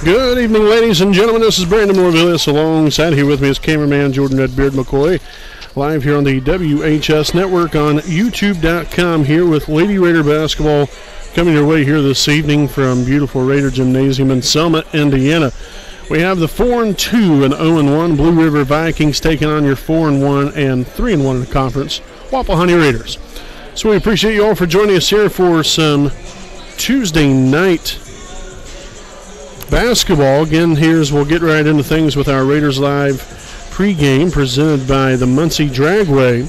Good evening, ladies and gentlemen. This is Brandon Morvillis. Alongside here with me is cameraman Jordan Redbeard McCoy. Live here on the WHS Network on YouTube.com here with Lady Raider basketball coming your way here this evening from beautiful Raider Gymnasium in Selma, Indiana. We have the 4-2 and 0-1 Blue River Vikings taking on your 4-1 and 3-1 in the conference Wapahani Raiders. So we appreciate you all for joining us here for some Tuesday night basketball. Again, we'll get right into things with our Raiders Live pregame presented by the Muncie Dragway.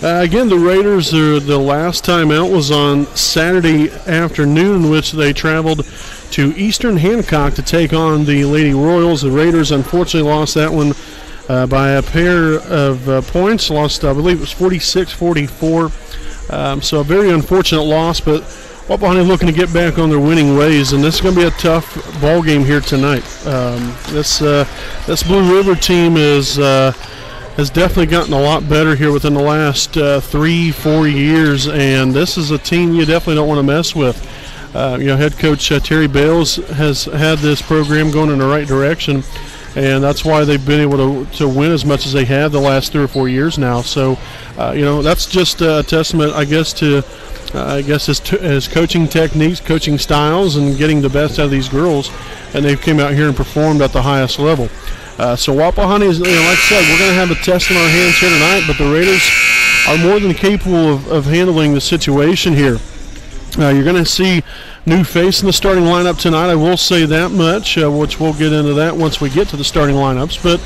Again, the Raiders, the last time out was on Saturday afternoon, in which they traveled to Eastern Hancock to take on the Lady Royals. The Raiders unfortunately lost that one by a pair of points. Lost, I believe it was 46-44. So a very unfortunate loss, but Wapahani looking to get back on their winning ways, and this is going to be a tough ball game here tonight. This Blue River team has definitely gotten a lot better here within the last 3-4 years, and this is a team you definitely don't want to mess with. Head coach Terry Bales has had this program going in the right direction, and that's why they've been able to win as much as they have the last 3 or 4 years now. So, that's just a testament, I guess, to his coaching techniques, coaching styles, and getting the best out of these girls, and they've came out here and performed at the highest level. So Wapahani is, like I said, we're going to have a test in our hands here tonight, but the Raiders are more than capable of handling the situation here. You're going to see new face in the starting lineup tonight. I will say that much, which we'll get into that once we get to the starting lineups. But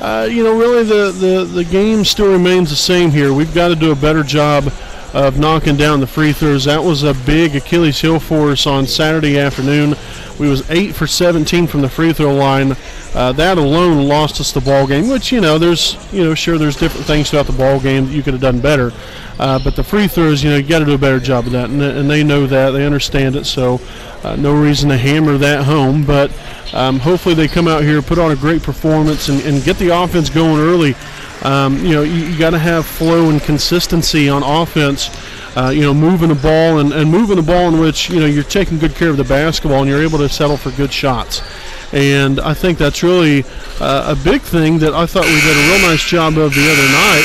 really the game still remains the same here. We've got to do a better job of knocking down the free throws. That was a big Achilles heel for us on Saturday afternoon. We was 8 for 17 from the free throw line. That alone lost us the ball game, which, there's different things throughout the ball game that you could have done better. But the free throws, you got to do a better job of that, and they know that. They understand it, so no reason to hammer that home. But hopefully they come out here, put on a great performance, and get the offense going early. You got to have flow and consistency on offense, moving the ball and moving the ball in which, you're taking good care of the basketball and you're able to settle for good shots. And I think that's really a big thing that I thought we did a real nice job of the other night,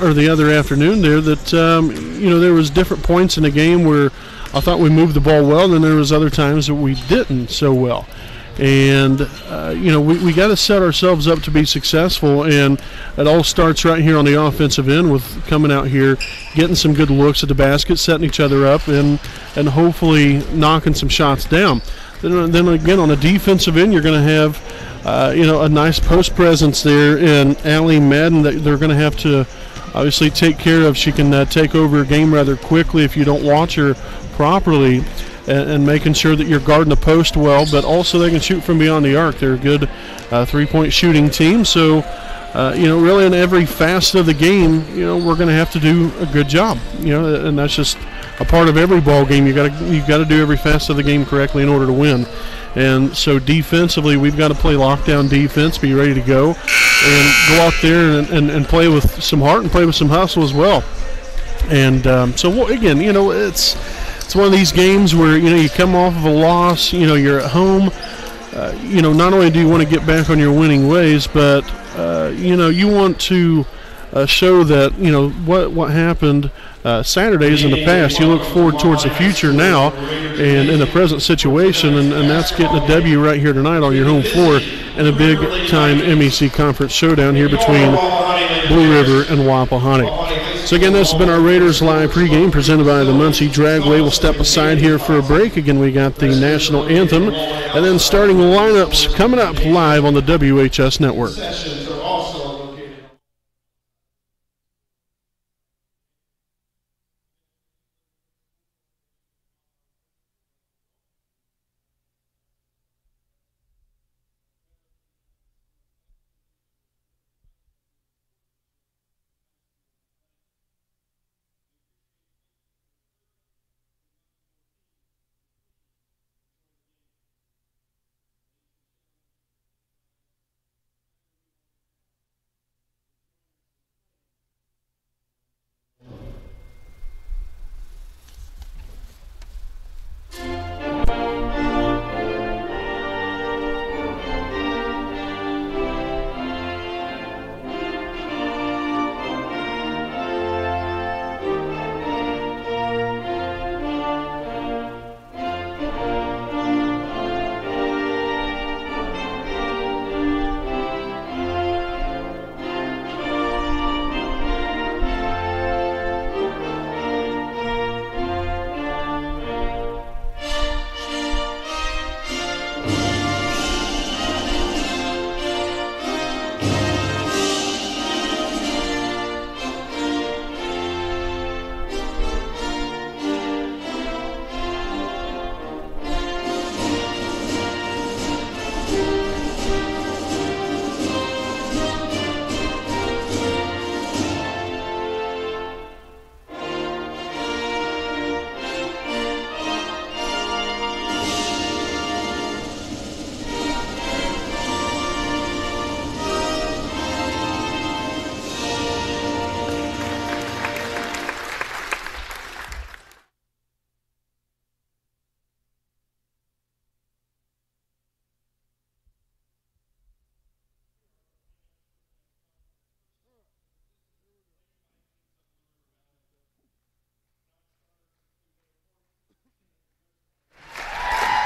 or the other afternoon there, that, there was different points in the game where I thought we moved the ball well, and then there was other times that we didn't so well. And, we got to set ourselves up to be successful, and it all starts right here on the offensive end with coming out here, getting some good looks at the basket, setting each other up, and hopefully knocking some shots down. Then again, on the defensive end, you're going to have, a nice post presence there in Allie Madden that they're going to have to obviously take care of. She can take over a game rather quickly if you don't watch her properly, and making sure that you're guarding the post well, but also they can shoot from beyond the arc. They're a good three-point shooting team. So, really in every facet of the game, we're going to have to do a good job. And that's just a part of every ball game. You got to do every facet of the game correctly in order to win. And so defensively, we've got to play lockdown defense, be ready to go, and go out there and play with some heart and play with some hustle as well. And again, it's one of these games where, you come off of a loss, you're at home. Not only do you want to get back on your winning ways, but, you want to show that, what happened Saturdays in the past. You look forward towards the future now and in the present situation, and that's getting a W right here tonight on your home floor in a big-time MEC Conference showdown here between Blue River and Wapahani. So again, this has been our Raiders Live pregame presented by the Muncie Dragway. We'll step aside here for a break. Again, we got the national anthem and then starting lineups coming up live on the WHS Network.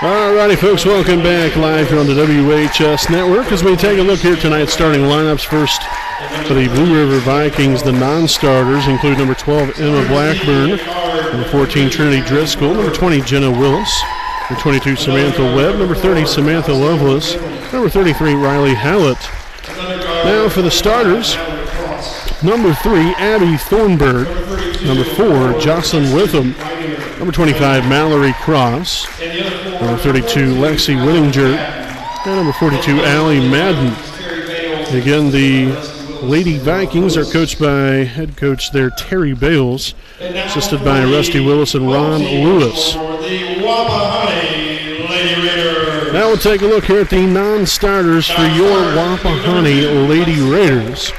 Alrighty, folks, welcome back live here on the WHS Network as we take a look here at tonight's starting lineups. First, for the Blue River Vikings, the non-starters include number 12, Emma Blackburn, number 14, Trinity Driscoll, number 20, Jenna Willis, number 22, Samantha Webb, number 30, Samantha Lovelace, number 33, Riley Hallett. Now for the starters, number 3, Abby Thornburg, number 4, Jocelyn Witham, number 25, Mallory Cross, number 32, Lexi Whittinger, and number 42, Allie Madden. Again, the Lady Vikings are coached by head coach there, Terry Bales, assisted by Rusty Willis and Ron Lewis. Now we'll take a look here at the non-starters for your Wapahani Lady Raiders.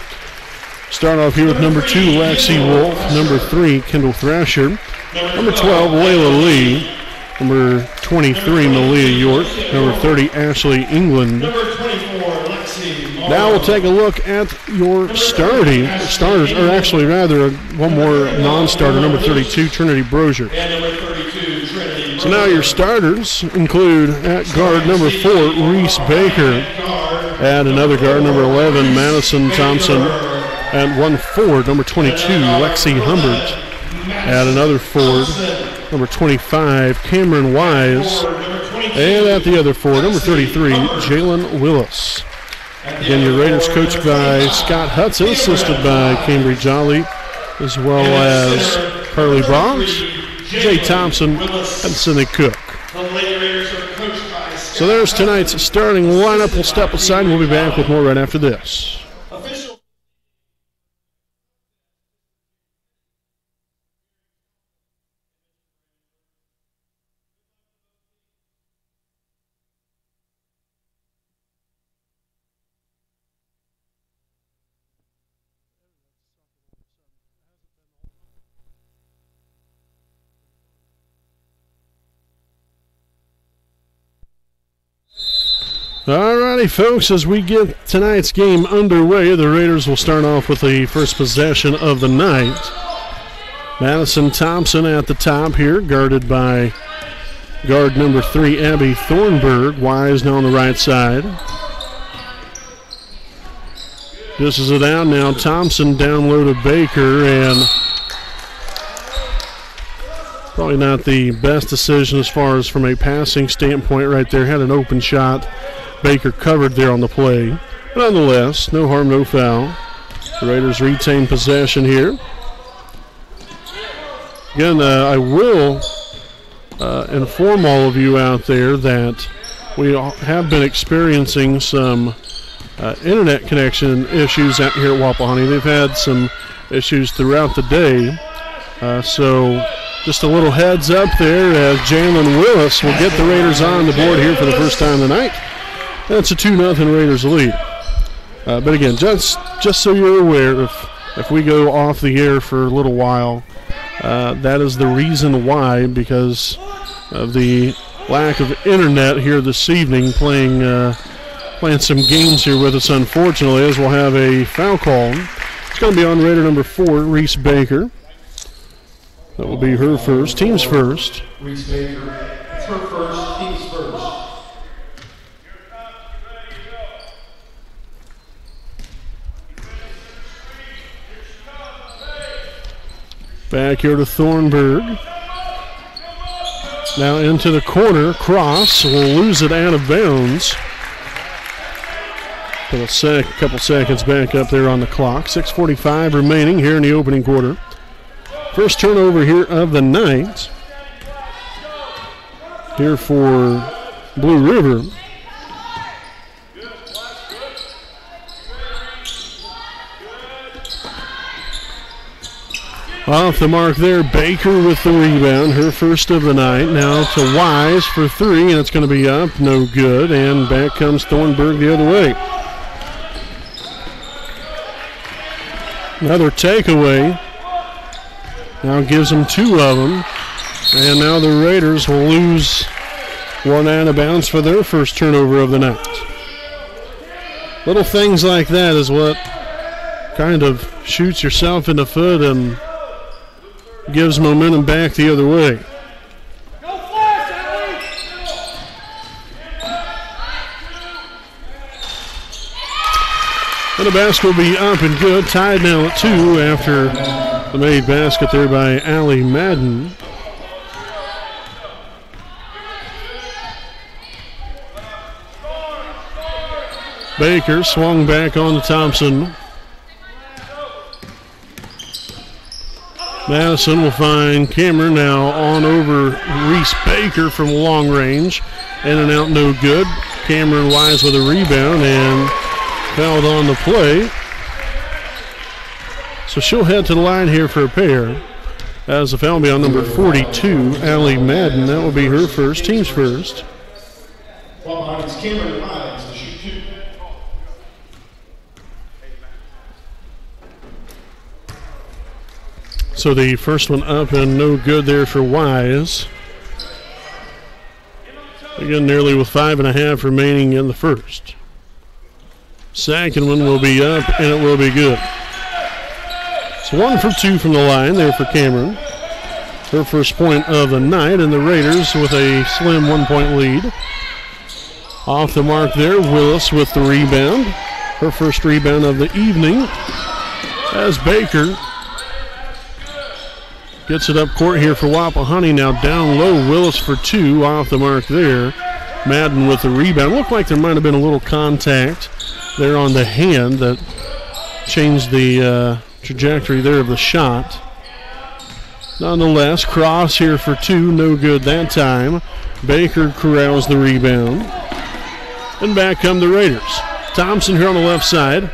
Start off here with number 2, Lexi Wolf, number 3, Kendall Thrasher, number 12, Layla Lee, number 23, Malia York, number 30, Ashley England. Now we'll take a look at your starters, or actually rather one more non-starter, number 32, Trinity Brozier. So now your starters include at guard number 4, Reese Baker, and another guard number 11, Madison Thompson, and one forward, number 22, Lexi Humbert, and another forward, number 25, Cameron Wise, and at the other forward, number 33, Jalen Willis. Again, your Raiders coached by Scott Hudson, assisted by Cambry Jolly, as well as Carly Boggs, Jay Thompson, and Cindy Cook. So there's tonight's starting lineup. We'll step aside and we'll be back with more right after this. Alrighty, folks, as we get tonight's game underway, the Raiders will start off with the first possession of the night. Madison Thompson at the top here, guarded by guard number 3, Abby Thornburg. Wise now on the right side. This is it out now. Thompson down low to Baker, and probably not the best decision as far as from a passing standpoint right there. Had an open shot. Baker covered there on the play. But nonetheless, no harm, no foul. The Raiders retain possession here. Again, I will inform all of you out there that we have been experiencing some internet connection issues out here at Wapahani. They've had some issues throughout the day. So just a little heads up there as Jalen Willis will get the Raiders on the board here for the first time tonight. That's a 2-0 Raiders lead. But again, just so you're aware, if we go off the air for a little while, that is the reason why, because of the lack of internet here this evening, playing some games here with us, unfortunately, as we'll have a foul call. It's going to be on Raider number 4, Reese Baker. That will be her first, team's first. Reese Baker, it's her first, team's first. Back here to Thornburg. Now into the corner. Cross will lose it out of bounds. Put a couple seconds back up there on the clock. 6:45 remaining here in the opening quarter. First turnover here of the night. Here for Blue River. Off the mark there, Baker with the rebound, her first of the night. Now to Wise for 3, and it's going to be up, no good. And back comes Thornburg the other way. Another takeaway. Now gives them 2 of them. And now the Raiders will lose one out of bounds for their first turnover of the night. Little things like that is what kind of shoots yourself in the foot and gives momentum back the other way. And the basket will be up and good. Tied now at 2 after the made basket there by Allie Madden. Baker swung back on to Thompson. Madison will find Cameron now on over Reese Baker from long range. In and out, no good. Cameron Wise with a rebound and fouled on the play. So she'll head to the line here for a pair. As the foul will be on number 42, Allie Madden. That will be her first, team's first. Wapahani's Cameron Wise to shoot 2. So the first one up and no good there for Wise. Again, nearly with 5.5 remaining in the first. Second one will be up and it will be good. So 1 for 2 from the line there for Cameron. Her first point of the night, and the Raiders with a slim 1-point lead. Off the mark there, Willis with the rebound. Her first rebound of the evening as Baker gets it up court here for Wapahani. Now down low, Willis for 2 off the mark there. Madden with the rebound. Looked like there might have been a little contact there on the hand that changed the trajectory there of the shot. Nonetheless, Cross here for 2, no good that time. Baker corrals the rebound. And back come the Raiders. Thompson here on the left side.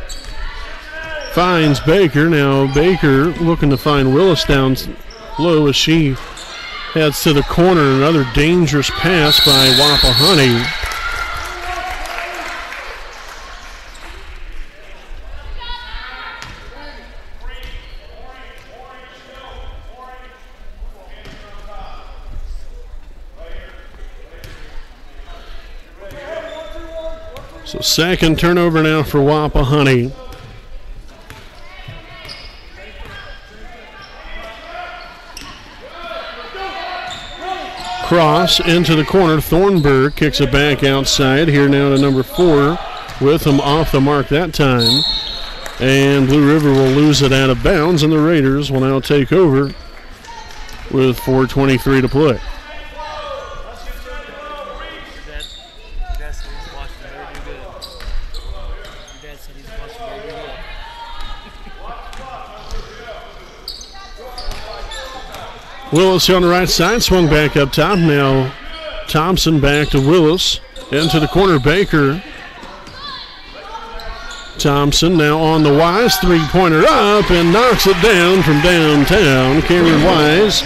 Finds Baker. Now Baker looking to find Willis down low as she heads to the corner. Another dangerous pass by Wapahani. So second turnover now for Wapahani. Cross into the corner. Thornburg kicks it back outside. Here now to number 4. With him off the mark that time. And Blue River will lose it out of bounds, and the Raiders will now take over with 4:23 to play. Willis on the right side, swung back up top. Now Thompson back to Willis. Into the corner, Baker. Thompson now on the Wise, three-pointer up and knocks it down from downtown. Cameron Wise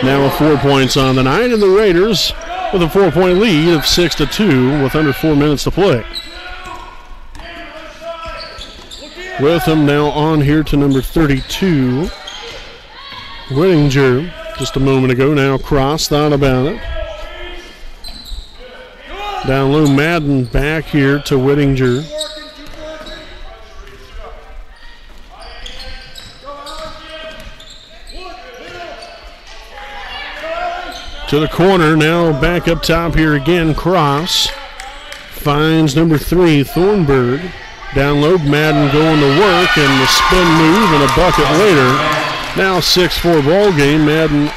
now with 4 points on the night, and the Raiders with a 4-point lead of 6-2 with under 4 minutes to play. With them now on here to number 32, Whittinger. Just a moment ago now, Cross thought about it. Down low, Madden back here to Whittinger. To the corner, now back up top here again, Cross. Finds number 3, Thornburg. Down low, Madden going to work, and the spin move and a bucket later. Now 6-4 ball game. Madden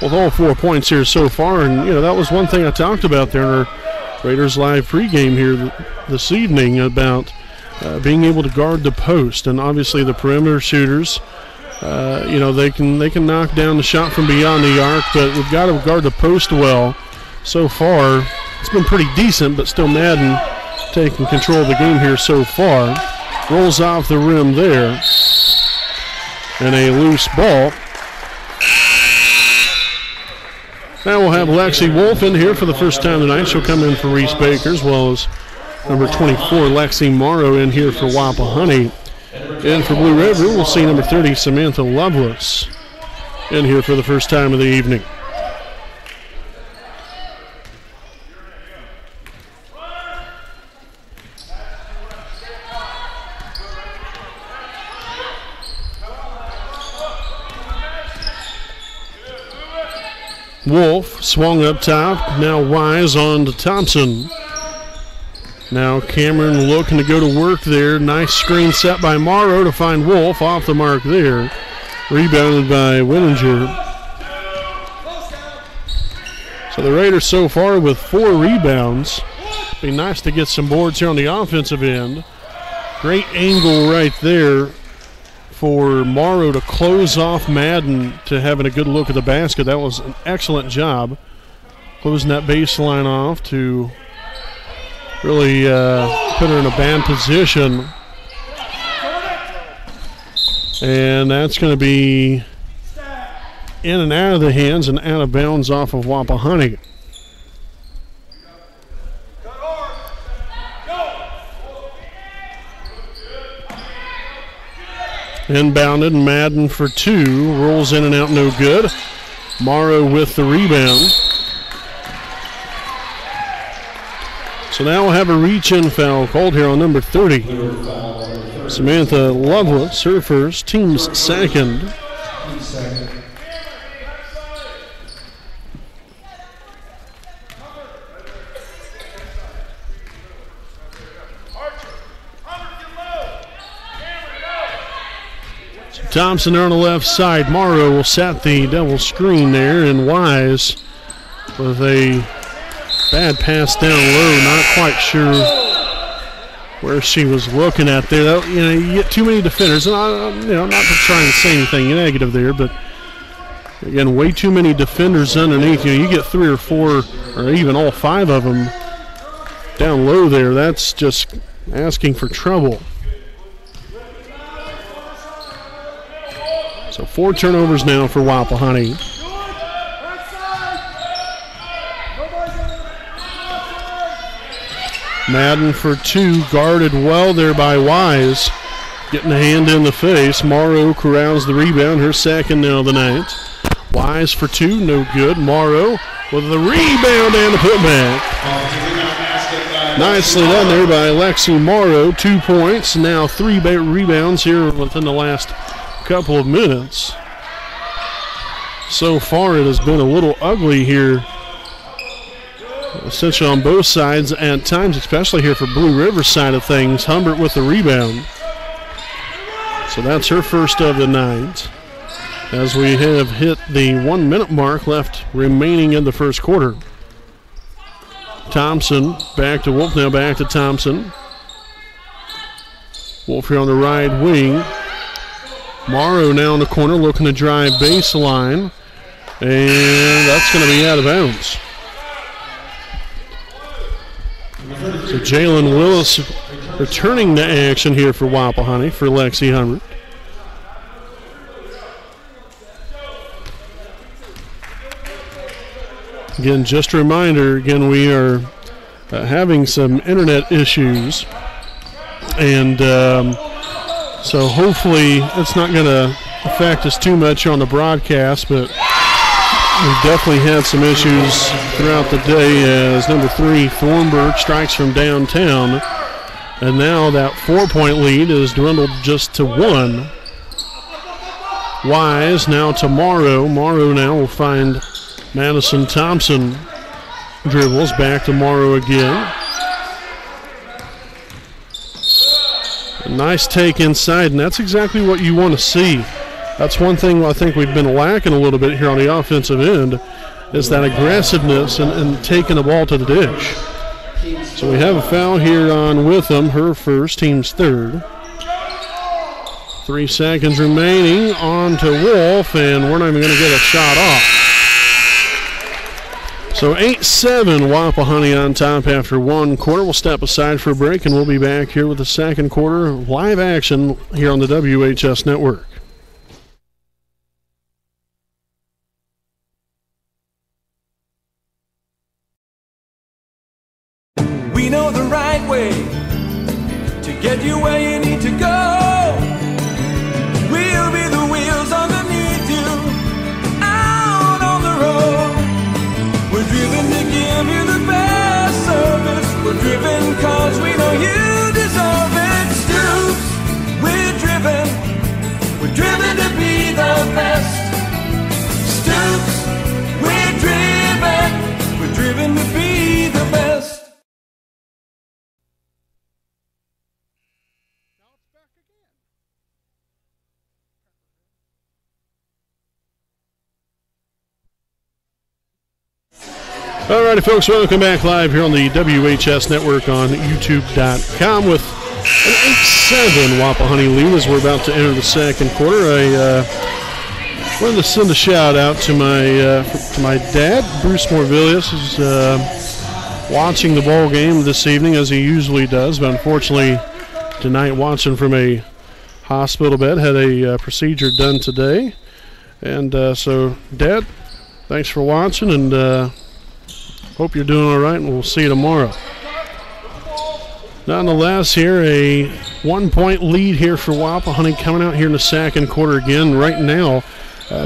with all 4 points here so far, and that was one thing I talked about there in our Raiders Live pregame here this evening about being able to guard the post, and obviously the perimeter shooters. They can knock down the shot from beyond the arc, but we've got to guard the post well. So far, it's been pretty decent, but still Madden taking control of the game here so far. Rolls off the rim there. And a loose ball. Now we'll have Lexi Wolf in here for the first time tonight. She'll come in for Reese Baker, as well as number 24, Lexi Morrow, in here for Wapahani. And for Blue River, we'll see number 30, Samantha Lovelace, in here for the first time of the evening. Wolf swung up top. Now Wise on to Thompson. Now Cameron looking to go to work there. Nice screen set by Morrow to find Wolf. Off the mark there. Rebounded by Wittinger. So the Raiders so far with 4 rebounds. Be nice to get some boards here on the offensive end. Great angle right there for Morrow to close off Madden to having a good look at the basket. That was an excellent job. Closing that baseline off to really put her in a bad position. And that's going to be in and out of the hands and out of bounds off of Wapahani. Inbounded, Madden for 2. Rolls in and out, no good. Morrow with the rebound. So now we'll have a reach-in foul called here on number 30. Samantha Lovelace, her first, team's second. Thompson there on the left side. Morrow will set the double screen there, and Wise with a bad pass down low. Not quite sure where she was looking at there. You get too many defenders, and not to try and say anything negative there, but again, way too many defenders underneath. You get 3 or 4, or even all 5 of them down low there. That's just asking for trouble. So 4 turnovers now for Wapahani. Madden for 2, guarded well there by Wise. Getting a hand in the face. Morrow corrals the rebound, her second now of the night. Wise for 2, no good. Morrow with the rebound and the putback. Nicely done there by Lexi Morrow. 2 points, now 3 rebounds here within the last couple of minutes. So far it has been a little ugly here, essentially on both sides at times, especially here for Blue River side of things. Humbert with the rebound. So that's her first of the night, as we have hit the 1 minute mark left remaining in the first quarter. Thompson back to Wolf, now back to Thompson. Wolf here on the right wing. Morrow now in the corner looking to drive baseline, and that's going to be out of bounds. So Jalen Willis returning to action here for Wapahani for Lexi Humbert. Again, just a reminder, we are having some internet issues, and so hopefully it's not going to affect us too much on the broadcast, but we've definitely had some issues throughout the day as number 3, Thornburg, strikes from downtown. And now that 4-point lead is dwindled just to 1. Wise now to Morrow. Morrow now will find Madison Thompson. Dribbles back to Morrow again. A nice take inside, and that's exactly what you want to see. That's one thing I think we've been lacking a little bit here on the offensive end, is that aggressiveness and taking the ball to the dish. So we have a foul here on Witham, her first, team's third. 3 seconds remaining, on to Wolf, and we're not even going to get a shot off. So 8-7, Wapahani on top after 1 quarter. We'll step aside for a break, and we'll be back here with the second quarter live action here on the WHS Network. We know the right way to get you where you need to go. We'll be the wheels underneath you, out on the road. We're driven to give you the best service. We're driven cause we know you deserve it. Stoops, we're driven to be the best. Stoops, we're driven to be the best. All righty, folks, welcome back live here on the WHS Network on YouTube.com with an 8-7 Wapahani lead as we're about to enter the second quarter. I wanted to send a shout out to my dad, Bruce Morvillius, who's watching the ball game this evening as he usually does, but unfortunately tonight watching from a hospital bed, had a procedure done today. And so, Dad, thanks for watching, and hope you're doing all right, and we'll see you tomorrow. Nonetheless, here a 1-point lead here for Wapahani coming out here in the second quarter again. Right now,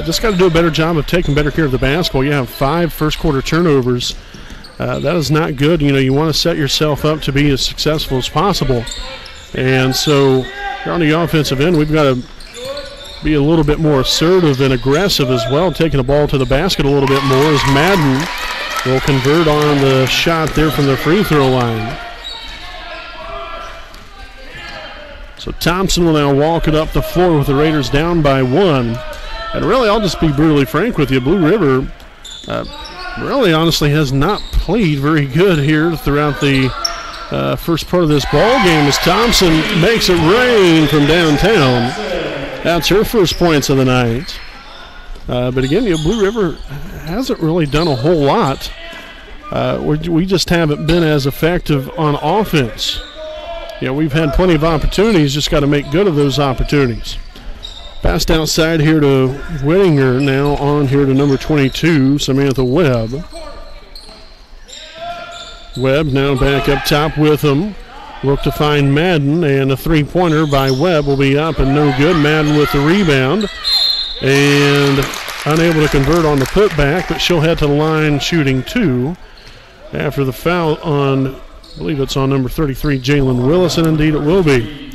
just got to do a better job of taking better care of the basketball. You have 5 first-quarter turnovers. That is not good. You know, you want to set yourself up to be as successful as possible. And so here on the offensive end, we've got to be a little bit more assertive and aggressive as well, taking the ball to the basket a little bit more as Madden will convert on the shot there from the free throw line. So Thompson will now walk it up the floor with the Raiders down by 1. And really, I'll just be brutally frank with you, Blue River really honestly has not played very good here throughout the first part of this ball game as Thompson makes it rain from downtown. That's her first points of the night. But again, Blue River hasn't really done a whole lot. We just haven't been as effective on offense. We've had plenty of opportunities, just got to make good of those opportunities. Passed outside here to Whittinger, now on here to number 22, Samantha Webb. Webb now back up top with him. Look to find Madden, and a three-pointer by Webb will be up and no good. Madden with the rebound and unable to convert on the putback, but she'll head to the line shooting 2 after the foul on, I believe it's on number 33, Jalen Willis, and indeed it will be.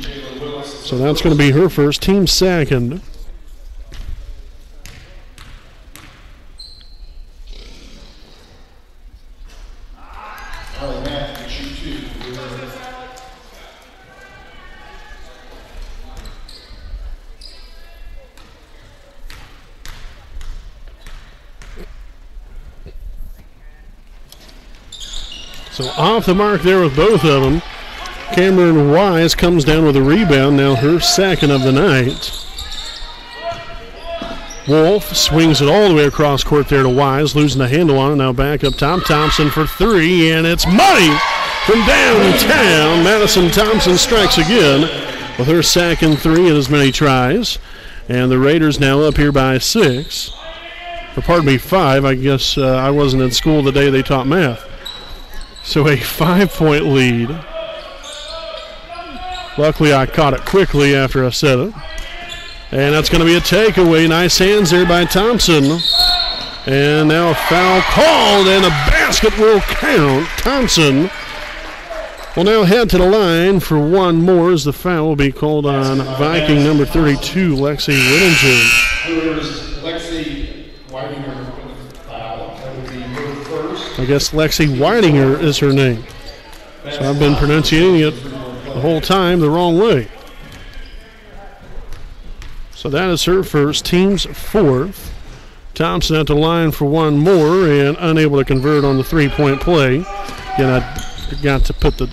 So that's going to be her first, team second. So off the mark there with both of them. Cameron Wise comes down with a rebound, now her second of the night. Wolf swings it all the way across court there to Wise, losing the handle on it. Now back up top. Thompson for 3, and it's money from downtown. Madison Thompson strikes again with her second 3 in as many tries. And the Raiders now up here by 6. Or pardon me, 5. I guess I wasn't in school the day they taught math. So a 5-point lead. Luckily, I caught it quickly after I said it. And that's going to be a takeaway. Nice hands there by Thompson. And now a foul called, and a basket will count. Thompson will now head to the line for one more as the foul will be called on Viking number 32, Lexi Whittinger. Lexi Whittinger with the foul. That would be her first. I guess Lexi Whittinger is her name. So I've been pronouncing it the whole time the wrong way. So that is her first, team's fourth. Thompson at the line for one more and unable to convert on the three-point play. Again, I forgot to put the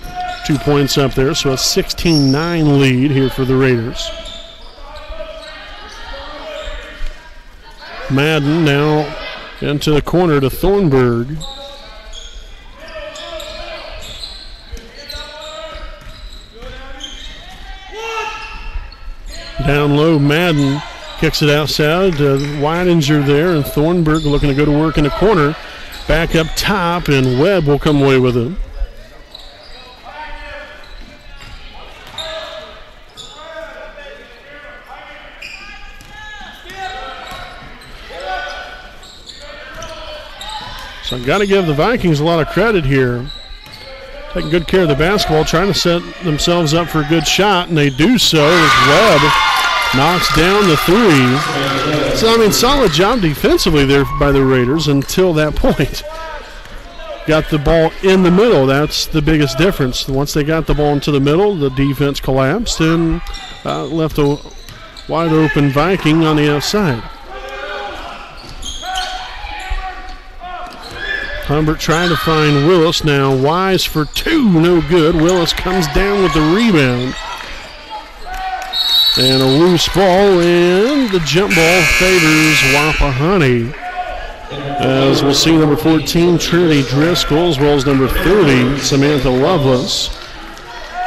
2 points up there, so a 16-9 lead here for the Raiders. Madden now into the corner to Thornburg. Down low, Madden kicks it outside. Weidinger there, and Thornburg looking to go to work in the corner. Back up top, and Webb will come away with it. So I've got to give the Vikings a lot of credit here. Taking good care of the basketball, trying to set themselves up for a good shot, and they do so as Webb knocks down the 3. So, solid job defensively there by the Raiders until that point. Got the ball in the middle. That's the biggest difference. Once they got the ball into the middle, the defense collapsed and left a wide open Viking on the outside. Humbert trying to find Willis. Now Wise for two, no good. Willis comes down with the rebound. And a loose ball, and the jump ball favors Wapahani. As we'll see, number 14, Trinity Driscoll, as well as number 30, Samantha Lovelace,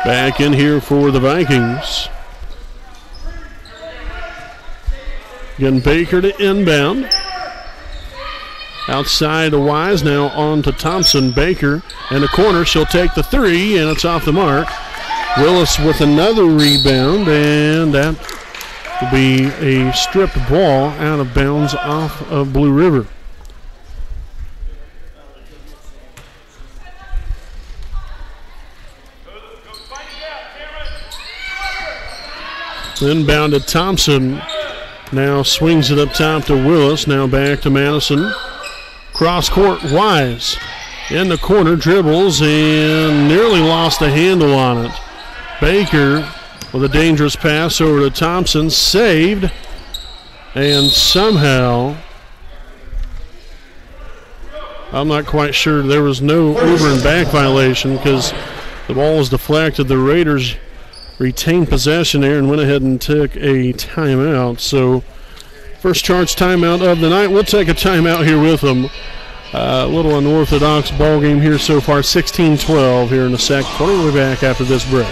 back in here for the Vikings. Again, Baker to inbound. Outside to Wise, now on to Thompson. Baker in the corner, she'll take the three, and it's off the mark. Willis with another rebound, and that will be a stripped ball out of bounds off of Blue River. Inbound to Thompson. Now swings it up top to Willis. Now back to Madison. Cross court, Wise in the corner, dribbles, and nearly lost a handle on it. Baker with a dangerous pass over to Thompson, saved, and somehow, I'm not quite sure, there was no over and back violation because the ball was deflected. The Raiders retained possession there and went ahead and took a timeout. So first charge timeout of the night. We'll take a timeout here with them. A little unorthodox ball game here so far, 16-12 here in the second quarter. We'll be back after this break.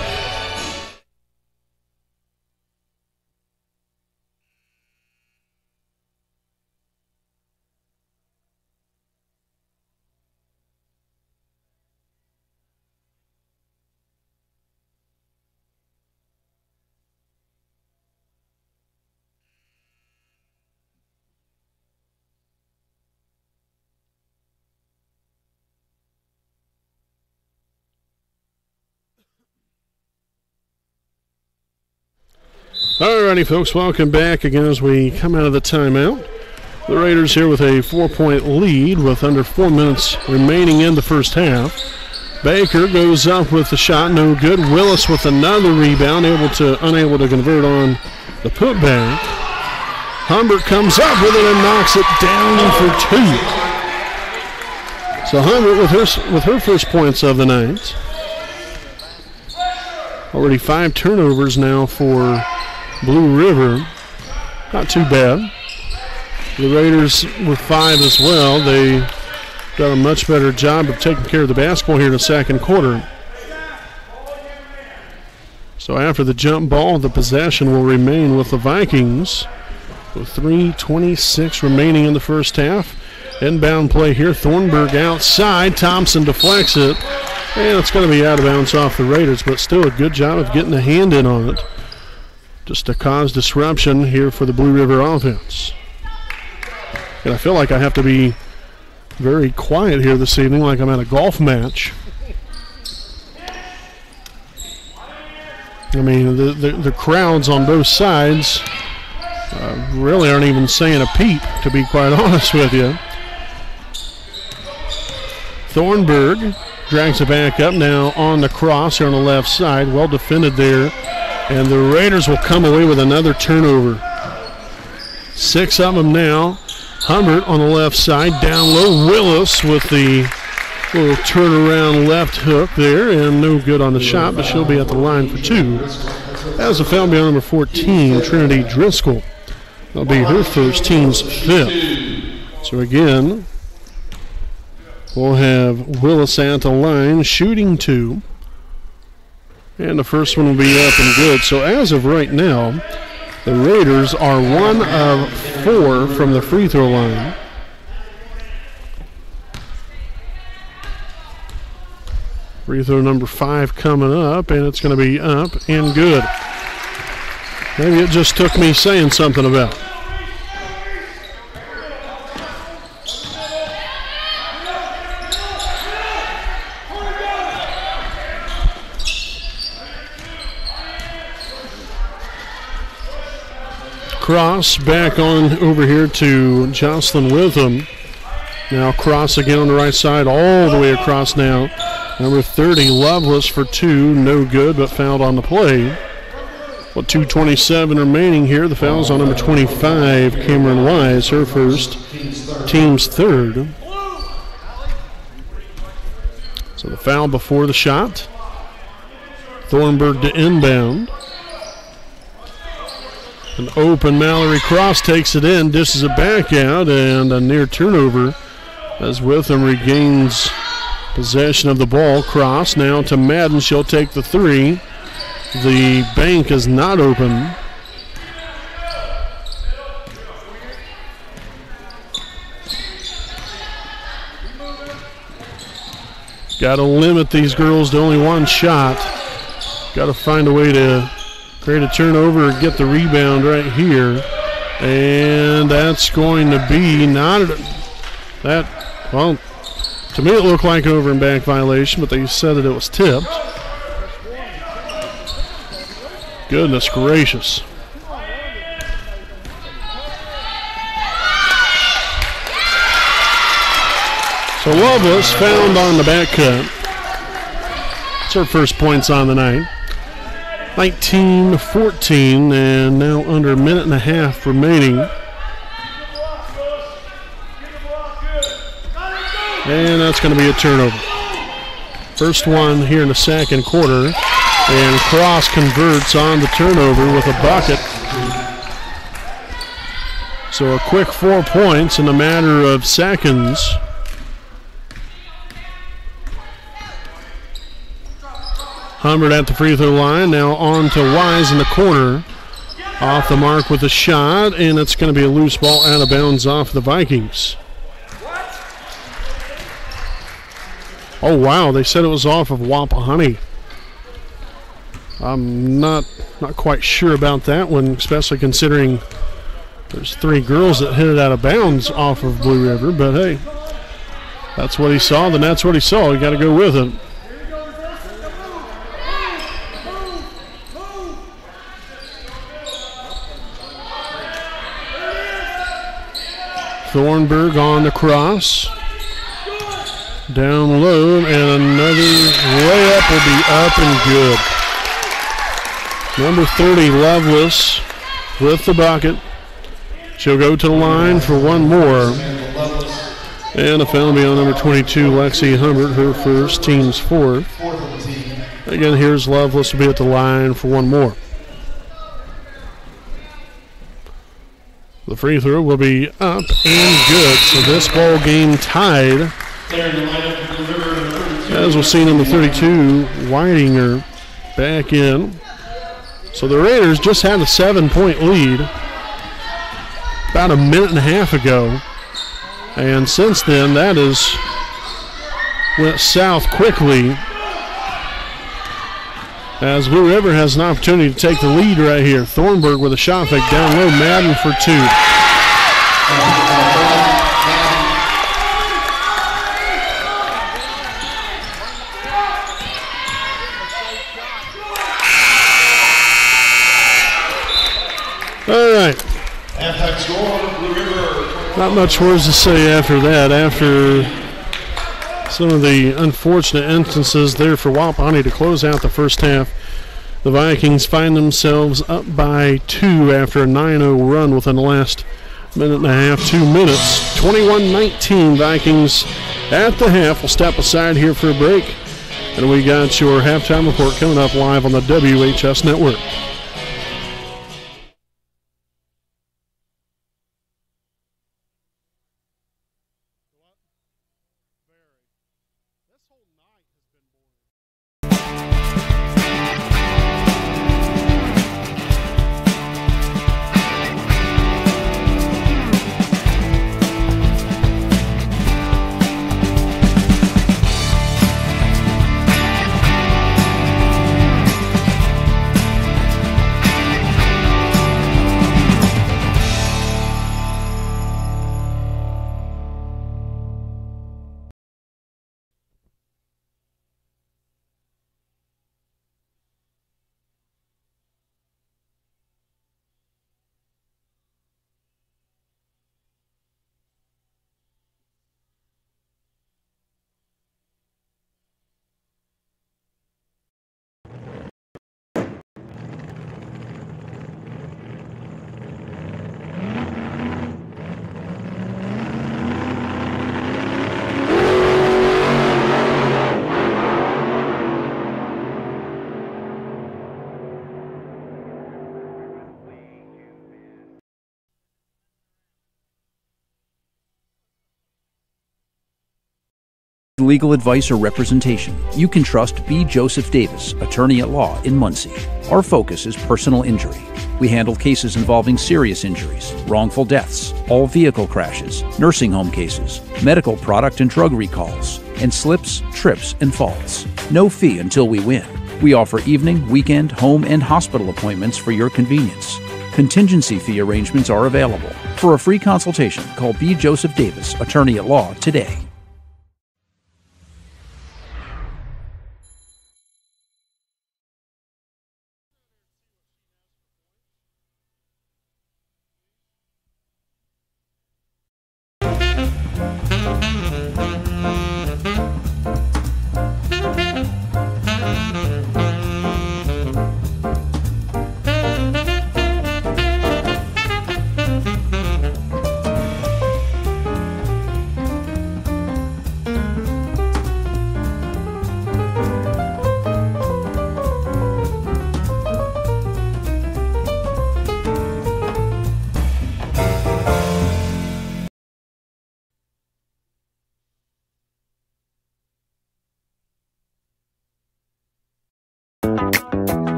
Alrighty, folks, welcome back again as we come out of the timeout. The Raiders here with a 4-point lead with under 4 minutes remaining in the first half. Baker goes up with the shot, no good. Willis with another rebound, unable to convert on the putback. Humbert comes up with it and knocks it down for two. So Humbert with her first points of the night. Already 5 turnovers now for Blue River. Not too bad. The Raiders with 5 as well. They done a much better job of taking care of the basketball here in the second quarter. So after the jump ball, the possession will remain with the Vikings with 3:26 remaining in the first half. Inbound play here. Thornburg outside. Thompson deflects it. And it's going to be out of bounds off the Raiders, but still a good job of getting a hand in on it, just to cause disruption here for the Blue River offense. And I feel like I have to be very quiet here this evening, like I'm at a golf match. I mean, the crowds on both sides really aren't even saying a peep, to be quite honest with you. Thornburg drags it back up now on the cross here on the left side. Well defended there. And the Raiders will come away with another turnover. 6 of them now. Humbert on the left side. Down low. Willis with the little turnaround left hook there. And no good on the shot, but she'll be at the line for 2. That was a foul by number 14, Trinity Driscoll. That'll be her first, team's 5th. So again, we'll have Willis at the line, shooting 2. And the first one will be up and good. So as of right now, the Raiders are 1 of 4 from the free throw line. Free throw number 5 coming up, and it's going to be up and good. Maybe it just took me saying something about it. Cross back on over here to Jocelyn Witham. Now Cross again on the right side, all the way across now. Number 30, Lovelace for 2, no good, but fouled on the play. Well, 2:27 remaining here. The foul's on number 25, Cameron Wise, her first, team's 3rd. So the foul before the shot. Thornburg to inbound. An open Mallory Cross takes it in, dishes it back out, and a near turnover as Witham regains possession of the ball. Cross now to Madden. She'll take the three. The bank is not open. Got to limit these girls to only one shot. Got to find a way to create a turnover or get the rebound right here. And that's going to be not that, well, to me it looked like over and back violation, but they said that it was tipped. Goodness gracious. So Lovelace found on the back cut. It's her first points on the night. 19-14, and now under a minute and a half remaining. And that's going to be a turnover. First one here in the second quarter. And Cross converts on the turnover with a bucket. So a quick 4 points in a matter of seconds. Humbert at the free throw line. Now on to Wise in the corner. Off the mark with a shot, and it's going to be a loose ball out of bounds off the Vikings. Oh, wow, they said it was off of Wapahani. I'm not quite sure about that one, especially considering there's three girls that hit it out of bounds off of Blue River, but hey, that's what he saw, then that's what he saw. You got to go with it. Thornburg on the cross. Down low, and another layup will be up and good. Number 30, Lovelace, with the bucket. She'll go to the line for one more. And a foul will be on number 22, Lexi Humbert, her first, team's fourth. Again, here's Lovelace will be at the line for one more. The free throw will be up and good. So this ball game tied. As we'll see, number 32, Whitinger back in. So the Raiders just had a 7-point lead about a minute and a half ago. And since then, that has went south quickly. As Blue River has an opportunity to take the lead right here. Thornburg with a shot fake down low. Madden for two. All right. Not much words to say after that. After some of the unfortunate instances there for Wapahani to close out the first half, the Vikings find themselves up by 2 after a 9-0 run within the last minute and a half, 2 minutes. 21-19 Vikings at the half. We'll step aside here for a break, and we got your halftime report coming up live on the WHS Network. legal advice or representation, you can trust B. Joseph Davis, attorney at law in Muncie. Our focus is personal injury. We handle cases involving serious injuries, wrongful deaths, all vehicle crashes, nursing home cases, medical product and drug recalls, and slips, trips, and falls. No fee until we win. We offer evening, weekend, home, and hospital appointments for your convenience. Contingency fee arrangements are available. For a free consultation, call B. Joseph Davis, attorney at law, today.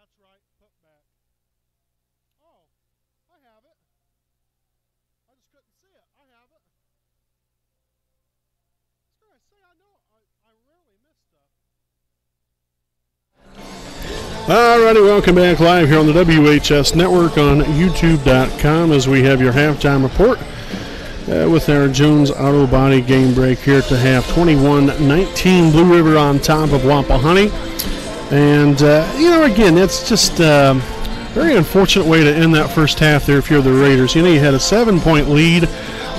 That's right, put back. Oh, I have it. I just couldn't see it. I have it. That's what I say. I know. I rarely miss stuff. Alrighty, welcome back live here on the WHS Network on YouTube.com as we have your halftime report with our Jones Auto Body game break here to half. 21-19, Blue River on top of Wapahani. And, again, it's just a very unfortunate way to end that first half there if you're the Raiders. You had a 7-point lead.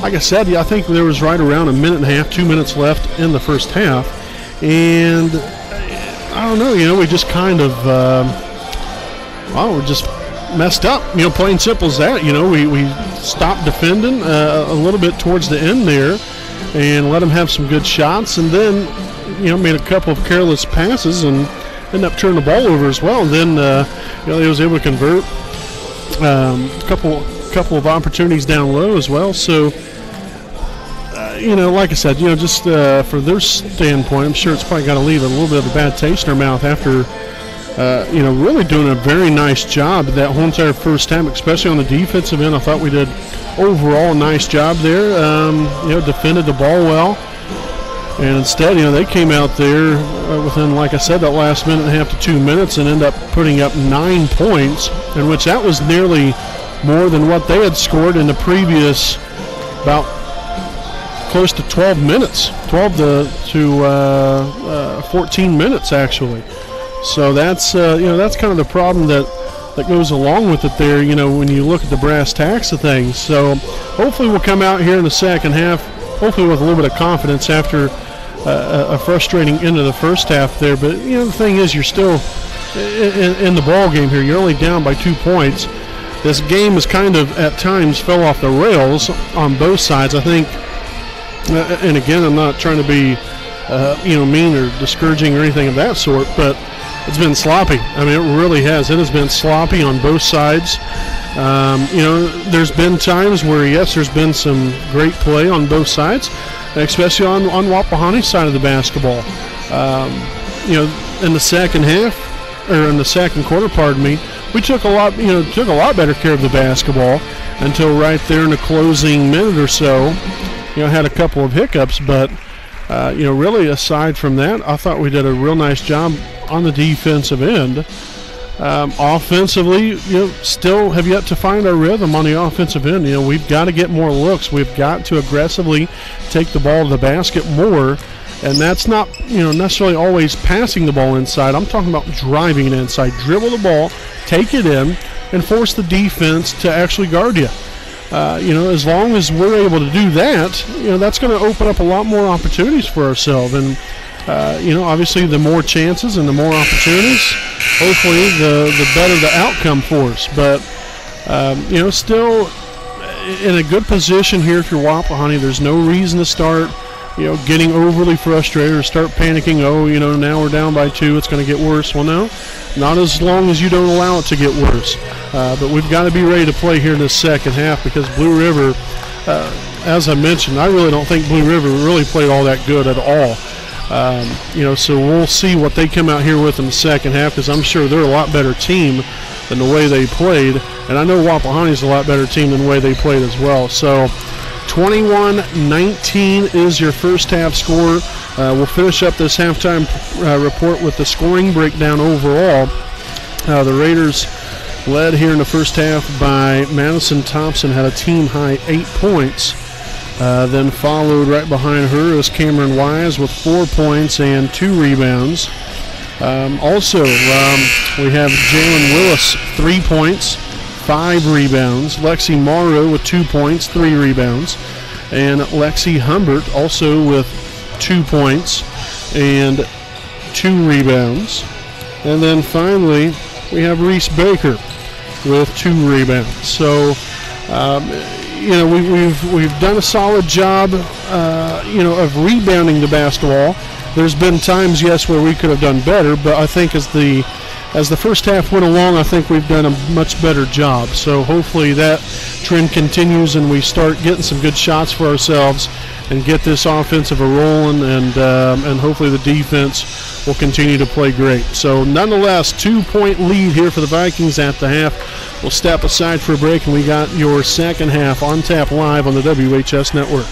Like I said, I think there was right around a minute and a half, 2 minutes left in the first half. And I don't know, we just kind of, we just messed up, plain and simple as that. We stopped defending a little bit towards the end there and let them have some good shots, and then, made a couple of careless passes and ended up turning the ball over as well. And then, they was able to convert a couple of opportunities down low as well. So, like I said, just for their standpoint, I'm sure it's probably got to leave a little bit of a bad taste in their mouth after, really doing a very nice job that whole entire first half, especially on the defensive end. I thought we did overall a nice job there. Defended the ball well. And instead, they came out there within, like I said, that last minute and a half to 2 minutes and ended up putting up 9 points, in which that was nearly more than what they had scored in the previous about close to 12 minutes, 12 to 14 minutes actually. So that's that's kind of the problem that goes along with it there. When you look at the brass tacks of things. So hopefully we'll come out here in the second half, hopefully with a little bit of confidence after a frustrating end of the first half there. But the thing is, you're still in the ball game here. You're only down by 2 points. This game has kind of at times fell off the rails on both sides, I think. And again, I'm not trying to be mean or discouraging or anything of that sort, but it's been sloppy. I mean, it really has. It has been sloppy on both sides. There's been times where, yes, there's been some great play on both sides, especially on Wapahani's side of the basketball. In the second half, or in the second quarter, pardon me, we took a lot better care of the basketball until right there in the closing minute or so. Had a couple of hiccups, but really aside from that, I thought we did a real nice job on the defensive end. Offensively, still have yet to find our rhythm on the offensive end. We've got to get more looks. We've got to aggressively take the ball to the basket more. And that's not, necessarily always passing the ball inside. I'm talking about driving it inside. Dribble the ball, take it in, and force the defense to actually guard you. As long as we're able to do that, that's going to open up a lot more opportunities for ourselves. And, obviously the more chances and the more opportunities, hopefully the better the outcome for us. But, still in a good position here if you're Wapahani. There's no reason to start getting overly frustrated or start panicking. Now we're down by 2, it's going to get worse. Well, no, not as long as you don't allow it to get worse. But we've got to be ready to play here in the second half because Blue River, as I mentioned, I really don't think Blue River really played all that good at all. So we'll see what they come out here with in the second half because I'm sure they're a lot better team than the way they played. And I know Wapahani's a lot better team than the way they played as well. So 21-19 is your first half score. We'll finish up this halftime report with the scoring breakdown overall. The Raiders led here in the first half by Madison Thompson, had a team-high 8 points. Then followed right behind her is Cameron Wise with 4 points and 2 rebounds. We have Jalen Willis, 3 points, 5 rebounds. Lexi Morrow with 2 points, 3 rebounds. And Lexi Humbert also with 2 points and 2 rebounds. And then finally, we have Reese Baker with 2 rebounds. So, we've done a solid job, of rebounding the basketball. There's been times, yes, where we could have done better, but I think as the first half went along, I think we've done a much better job. So hopefully that trend continues and we start getting some good shots for ourselves and get this offensive rolling, and hopefully the defense will continue to play great. So nonetheless, 2-point lead here for the Vikings at the half. We'll step aside for a break, and we got your second half on tap live on the WHS Network.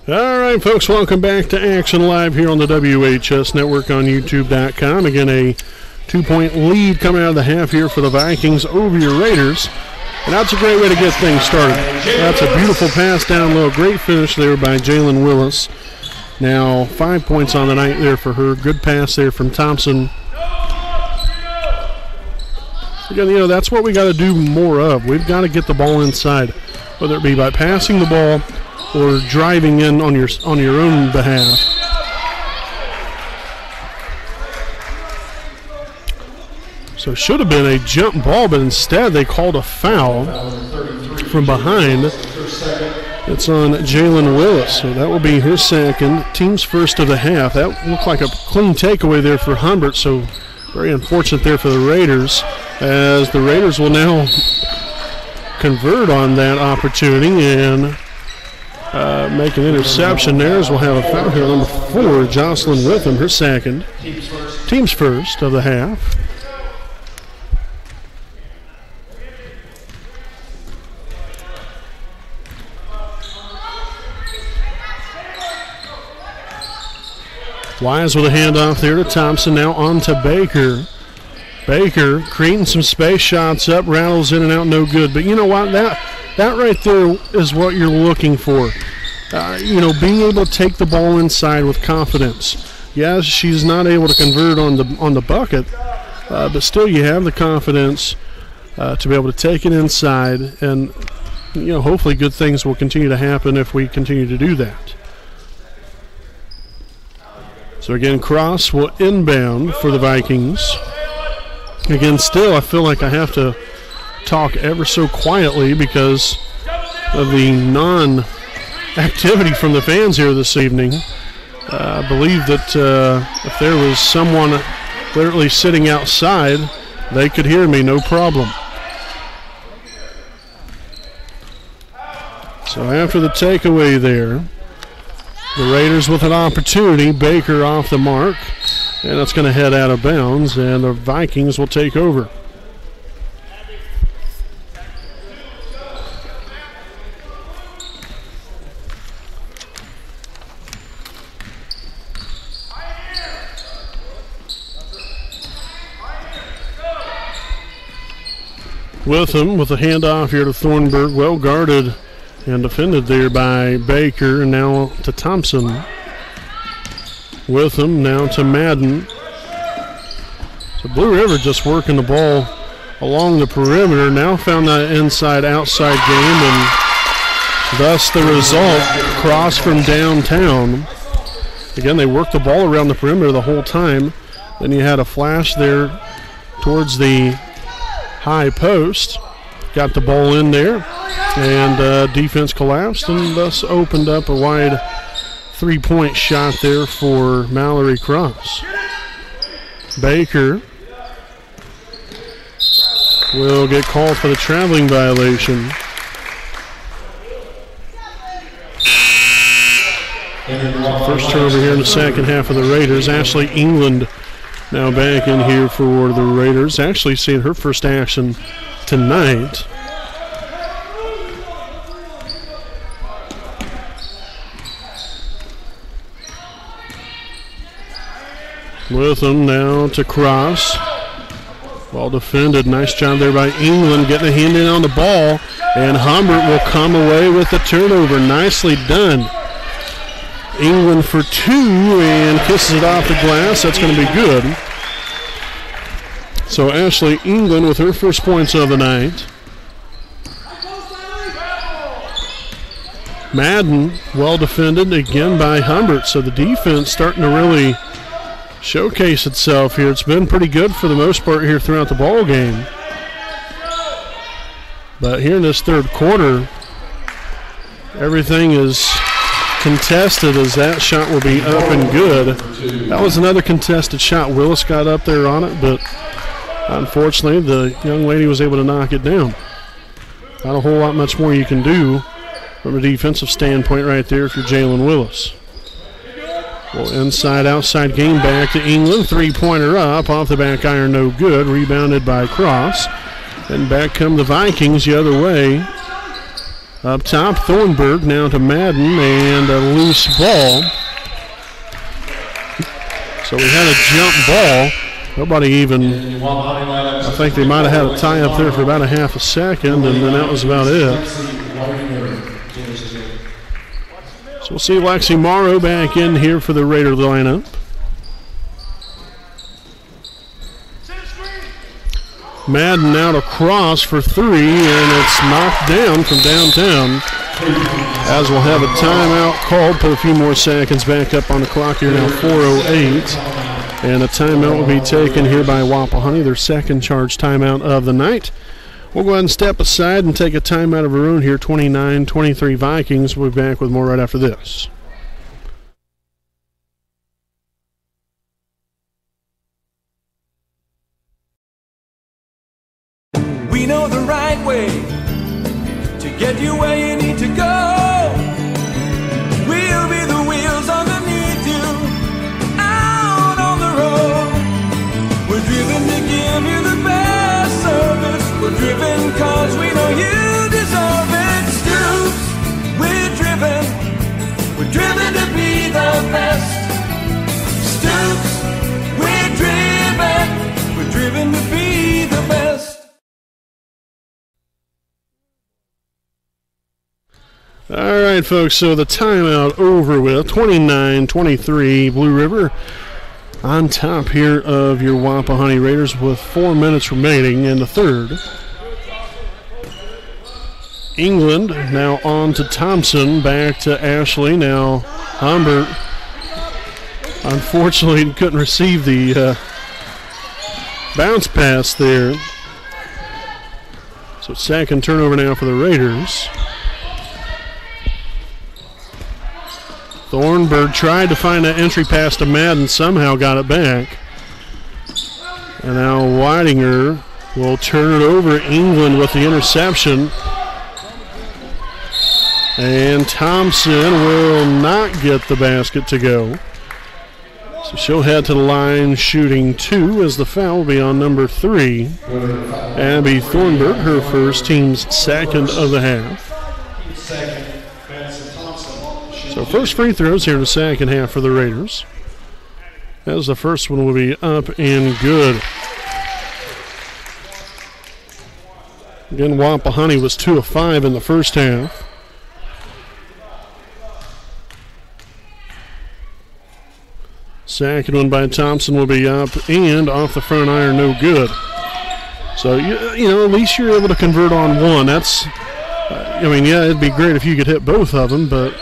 All right, folks, welcome back to Action Live here on the WHS Network on YouTube.com. Again, a 2-point lead coming out of the half here for the Vikings over your Raiders. And that's a great way to get things started. That's a beautiful pass down low. Great finish there by Jalen Willis. Now 5 points on the night there for her. Good pass there from Thompson. Again, that's what we got to do more of. We've got to get the ball inside, whether it be by passing the ball or driving in on your own behalf. So it should have been a jump ball, but instead they called a foul from behind. It's on Jalen Willis, so that will be her second, team's first of the half. That looked like a clean takeaway there for Humbert, so very unfortunate there for the Raiders, as the Raiders will now convert on that opportunity and make an interception there, as we'll have a foul here. Number 4, Jocelyn Witham, her second. Team's first of the half. Wise with a handoff there to Thompson, now on to Baker. Baker creating some space, shots up, rattles in and out, no good. But you know what? that right there is what you're looking for. Being able to take the ball inside with confidence. Yes, she's not able to convert on the bucket, but still you have the confidence to be able to take it inside, and hopefully good things will continue to happen if we continue to do that. So again, Cross will inbound for the Vikings. Again, still I feel like I have to talk ever so quietly because of the non-activity from the fans here this evening. I believe that if there was someone literally sitting outside, they could hear me, no problem. So after the takeaway there, the Raiders with an opportunity. Baker off the mark, and that's going to head out of bounds, and the Vikings will take over. Witham with a handoff here to Thornburg, well guarded and defended there by Baker, and now to Thompson. Witham now to Madden. So Blue River just working the ball along the perimeter, now found that inside-outside game, and thus the result, Cross from downtown. Again, they worked the ball around the perimeter the whole time. Then you had a flash there towards the high post. Got the ball in there, and defense collapsed and thus opened up a wide three-point shot there for Mallory Cross. Baker will get called for the traveling violation. First turnover here in the second half of the Raiders. Ashley England now back in here for the Raiders. Actually seeing her first action tonight. Witham now to Cross. Well defended. Nice job there by England getting a hand in on the ball. And Humbert will come away with the turnover. Nicely done. England for two and kisses it off the glass. That's going to be good. So Ashley England with her first points of the night. Madden well defended again by Humbert. So the defense starting to really showcase itself here. It's been pretty good for the most part here throughout the ball game. But here in this third quarter, everything is contested as that shot will be up and good. That was another contested shot. Willis got up there on it, but unfortunately the young lady was able to knock it down. Not a whole lot much more you can do from a defensive standpoint right there if you're Jalen Willis. Well, inside-outside game back to England. Three-pointer up off the back iron, no good. Rebounded by Cross. And back come the Vikings the other way. Up top, Thornburg now to Madden, and a loose ball. So we had a jump ball. Nobody even, I think they might have had a tie up there for about a half a second, and then that was about it. So we'll see Lexi Morrow back in here for the Raider lineup. Madden now to Cross for three, and it's knocked down from downtown. As we'll have a timeout called, put a few more seconds back up on the clock here now, 4:08. And a timeout will be taken here by Wapahani, their second charge timeout of the night. We'll go ahead and step aside and take a timeout of our own here, 29-23 Vikings. We'll be back with more right after this. We know the right way to get you where you need to go. We'll be the wheels underneath you, out on the road. We're driven to give you the best service. We're driven cause we know you deserve it. Stoops, we're driven to be the best. Stoops, we're driven to be the best. All right, folks, so the timeout over with. 29-23, Blue River on top here of your Wapahani Raiders with 4 minutes remaining in the third. England now on to Thompson, back to Ashley. Now Humbert unfortunately couldn't receive the bounce pass there. So second turnover now for the Raiders. Thornburg tried to find that entry pass to Madden, somehow got it back. And now Weidinger will turn it over. England with the interception. And Thompson will not get the basket to go. So she'll head to the line shooting 2 as the foul will be on number 3. Abby Thornburg, her first, team's second of the half. So first free throws here in the second half for the Raiders. As the first one will be up and good. Again, Wapahani was 2 of 5 in the first half. Second one by Thompson will be up and off the front iron, no good. So, you know, at least you're able to convert on one. That's, I mean, yeah, it'd be great if you could hit both of them, but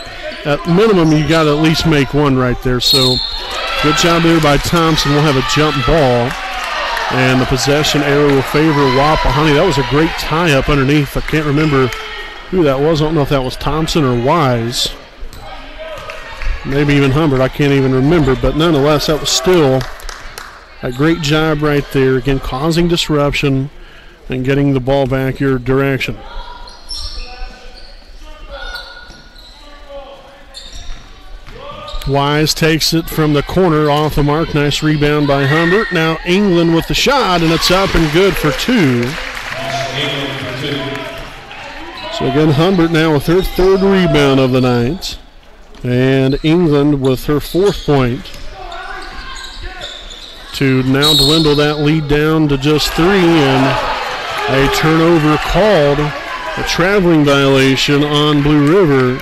at minimum, you got to at least make one right there. So, good job there by Thompson. We'll have a jump ball, and the possession arrow will favor Wapahani. That was a great tie-up underneath. I can't remember who that was. I don't know if that was Thompson or Wise. Maybe even Humbert. I can't even remember. But nonetheless, that was still a great job right there. Again, causing disruption and getting the ball back your direction. Wise takes it from the corner off the mark. Nice rebound by Humbert. Now England with the shot, and it's up and good for 2. So again, Humbert now with her third rebound of the night. And England with her 4th point to now dwindle that lead down to just 3. And a turnover called, a traveling violation on Blue River.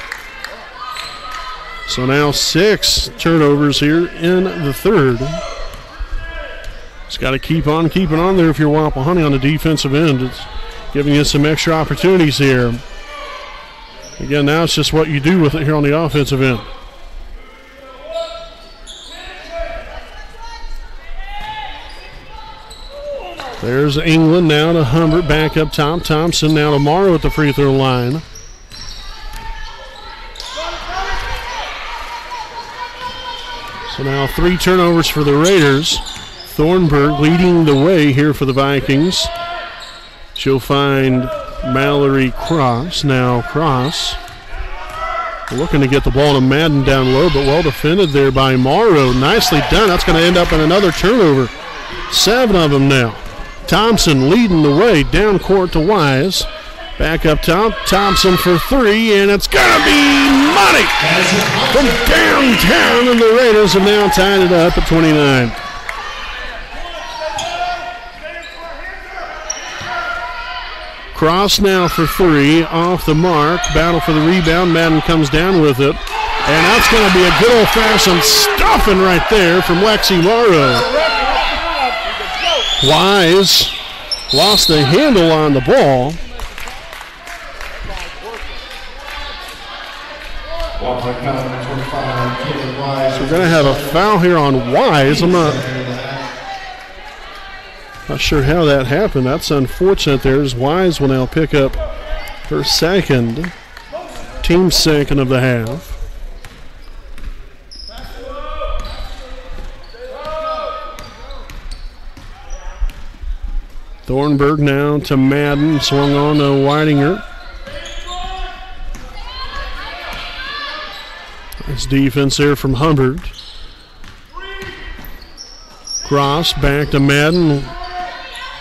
So now 6 turnovers here in the third. Just got to keep on keeping on there if you're Wapahani on the defensive end. It's giving you some extra opportunities here. Again, now it's just what you do with it here on the offensive end. There's England now to Humbert, back up top. Thompson now to Morrow at the free throw line. So now 3 turnovers for the Raiders. Thornburg leading the way here for the Vikings. She'll find Mallory Cross. Now Cross looking to get the ball to Madden down low, but well defended there by Morrow. Nicely done. That's going to end up in another turnover. 7 of them now. Thompson leading the way down court to Wise. Back up top, Thompson for 3, and it's going to be money from downtown, and the Raiders have now tied it up at 29. Cross now for 3, off the mark, battle for the rebound. Madden comes down with it, and that's going to be a good old-fashioned stuffing right there from Lexi Morrow. Wise lost the handle on the ball. So we're going to have a foul here on Wise. I'm not sure how that happened. That's unfortunate there, as Wise will now pick up her second, team second of the half. Thornburg now to Madden, swung on to Weidinger. Nice defense there from Humbert. Cross back to Madden.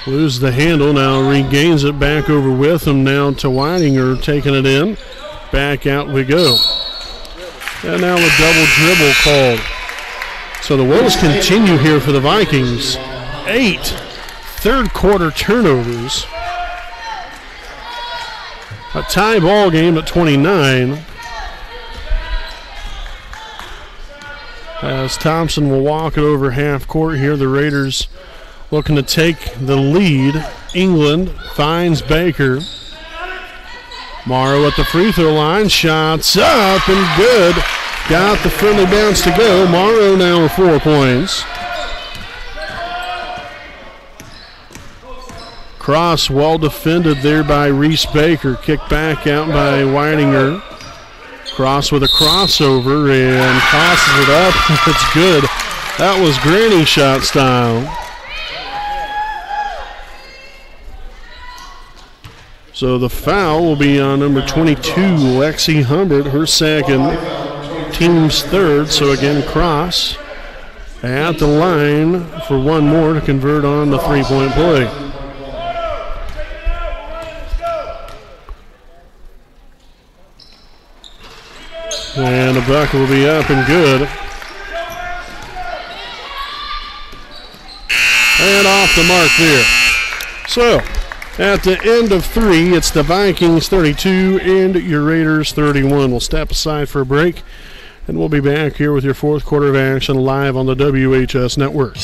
Lose the handle, now regains it back over with him now to Weidinger, taking it in. Back out we go. And now a double dribble called. So the woes continue here for the Vikings. 8 third quarter turnovers. A tie ball game at 29. as Thompson will walk it over half court here. The Raiders looking to take the lead. England finds Baker. Morrow at the free throw line. Shots up and good. Got the friendly bounce to go. Morrow now with 4 points. Cross well defended there by Reese Baker. Kicked back out by Weidinger. Cross with a crossover and tosses it up. It's good. That was granny shot style. So the foul will be on number 22, Lexi Humbert, her second, team's third. So again, Cross at the line for one more to convert on the three-point play. And the bucket will be up and good. And off the mark there. So, at the end of three, it's the Vikings 32 and your Raiders 31. We'll step aside for a break, and we'll be back here with your fourth quarter of action live on the WHS Network.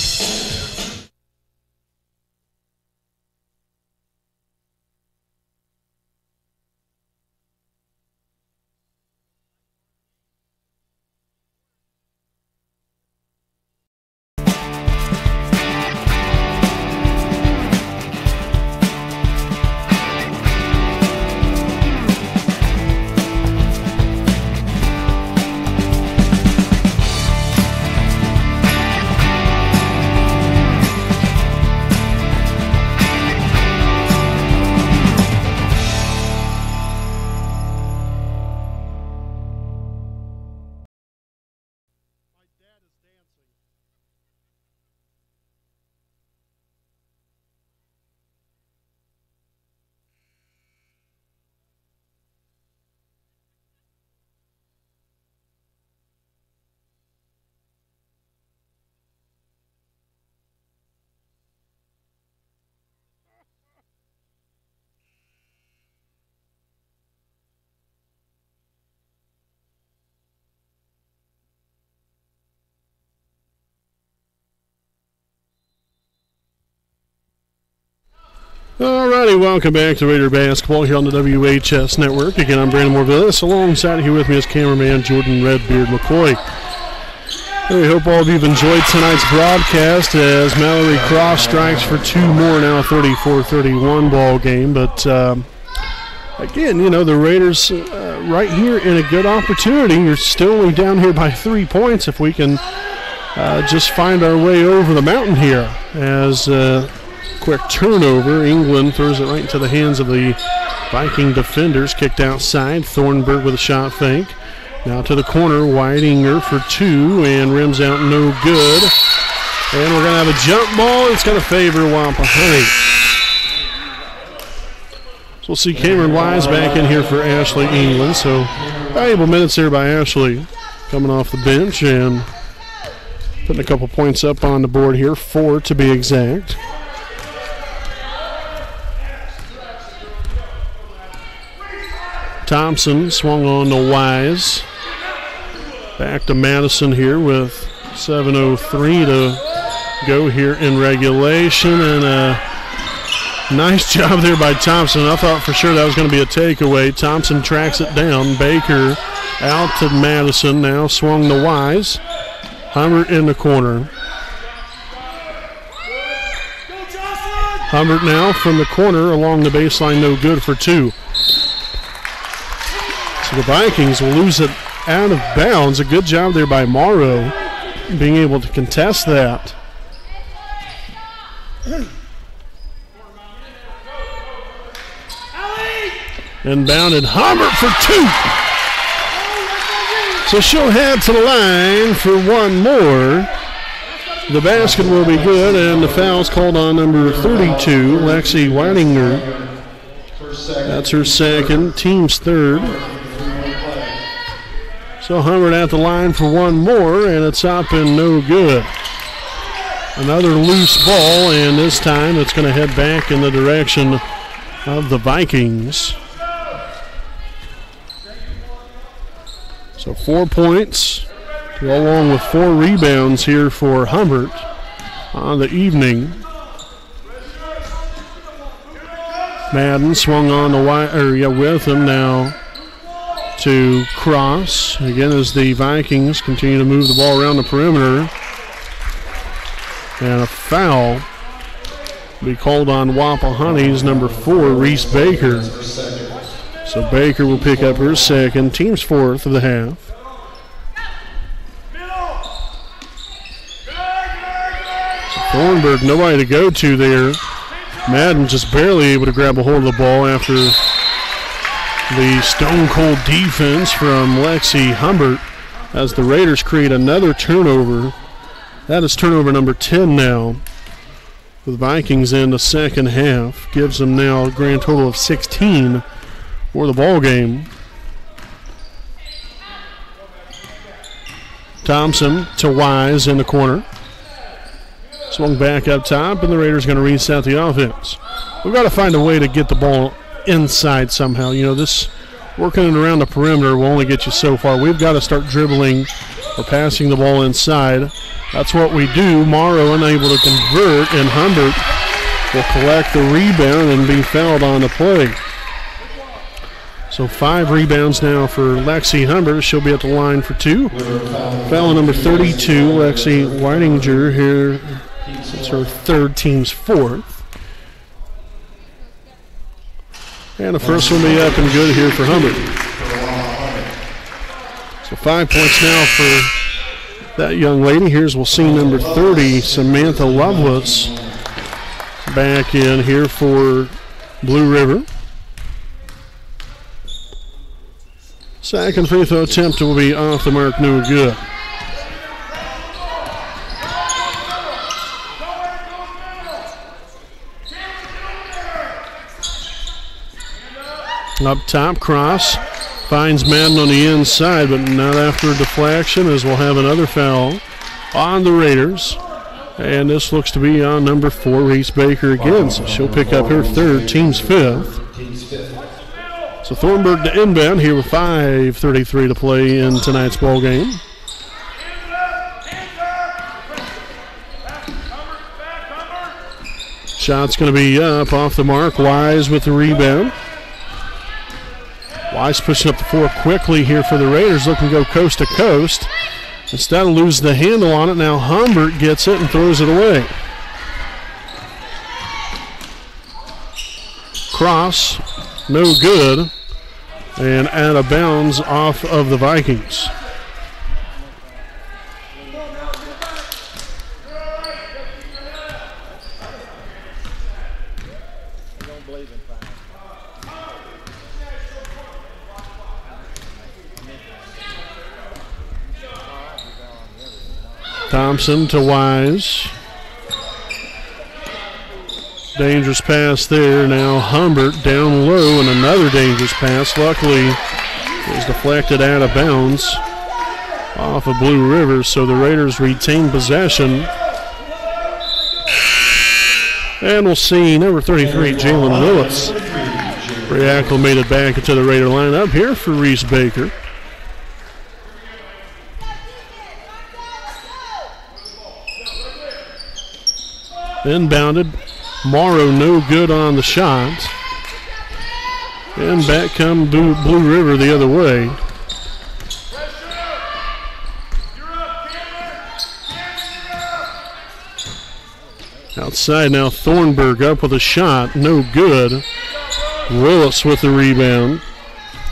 Alrighty, welcome back to Raider Basketball here on the WHS Network. Again, I'm Brandon Morvillis. Alongside here with me is cameraman Jordan Redbeard McCoy. We hope all of you have enjoyed tonight's broadcast as Mallory Cross strikes for two more, now a 34-31 ball game. But again, you know, the Raiders right here in a good opportunity. You're still only down here by 3 points if we can just find our way over the mountain here as quick turnover. England throws it right into the hands of the Viking defenders. Kicked outside. Thornburg with a shot fake. Now to the corner. Weidinger for two and rims out no good. And we're going to have a jump ball. It's going to favor Wapahani. So we'll see Cameron Wise back in here for Ashley England. So valuable minutes there by Ashley coming off the bench and putting a couple points up on the board here. 4 to be exact. Thompson swung on to Wise. Back to Madison here with 7:03 to go here in regulation. And a nice job there by Thompson. I thought for sure that was going to be a takeaway. Thompson tracks it down. Baker out to Madison. Now swung to Wise. Humbert in the corner. Humbert now from the corner along the baseline, no good for two. So the Vikings will lose it out of bounds. A good job there by Morrow being able to contest that. Inbounded Humbert for two. So she'll head to the line for one more. The basket will be good, and the foul's called on number 32, Lexi Weidinger. That's her second, team's third. So Humbert at the line for one more, and it's up and no good. Another loose ball, and this time it's going to head back in the direction of the Vikings. So 4 points to go along with 4 rebounds here for Humbert on the evening. Madden swung on the with him now to Cross. Again, as the Vikings continue to move the ball around the perimeter. And a foul be called on Wapahani's number 4, Reese Baker. So Baker will pick up her second, team's 4th of the half. So Thornburg, nobody to go to there. Madden just barely able to grab a hold of the ball after the stone-cold defense from Lexi Humbert as the Raiders create another turnover. That is turnover number 10 now. The Vikings in the second half gives them now a grand total of 16 for the ball game. Thompson to Wise in the corner. Swung back up top, and the Raiders going to reset the offense. We've got to find a way to get the ball inside somehow. You know, this working it around the perimeter will only get you so far. We've got to start dribbling or passing the ball inside. That's what we do. Morrow unable to convert, and Humbert will collect the rebound and be fouled on the play. So 5 rebounds now for Lexi Humbert. She'll be at the line for 2. Foul number 32, Lexi Whitinger here. It's her 3rd, team's 4th. And the first one be up and good here for Humbert. So 5 points now for that young lady. We'll see number 30, Samantha Lovelace, back in here for Blue River. Second free throw attempt will be off the mark, no good. Up top, Cross finds Madden on the inside, but not after a deflection, as we'll have another foul on the Raiders. And this looks to be on number 4, Reese Baker again, so she'll pick up her 3rd, team's 5th. So Thornburg to inbound here with 5:33 to play in tonight's ball game. Shot's going to be up off the mark. Wise with the rebound. Wise pushing up the floor quickly here for the Raiders, looking to go coast to coast. Instead of lose the handle on it, now Humbert gets it and throws it away. Cross, no good, and out of bounds off of the Vikings. Thompson to Wise. Dangerous pass there. Now Humbert down low, and another dangerous pass. Luckily, it was deflected out of bounds off of Blue River, so the Raiders retain possession. And we'll see number 33, Jalen Willis, reacclimated back into the Raider lineup here for Reese Baker. Inbounded. Morrow no good on the shot. And back come Blue River the other way. Outside now, Thornburg up with a shot. No good. Willis with the rebound.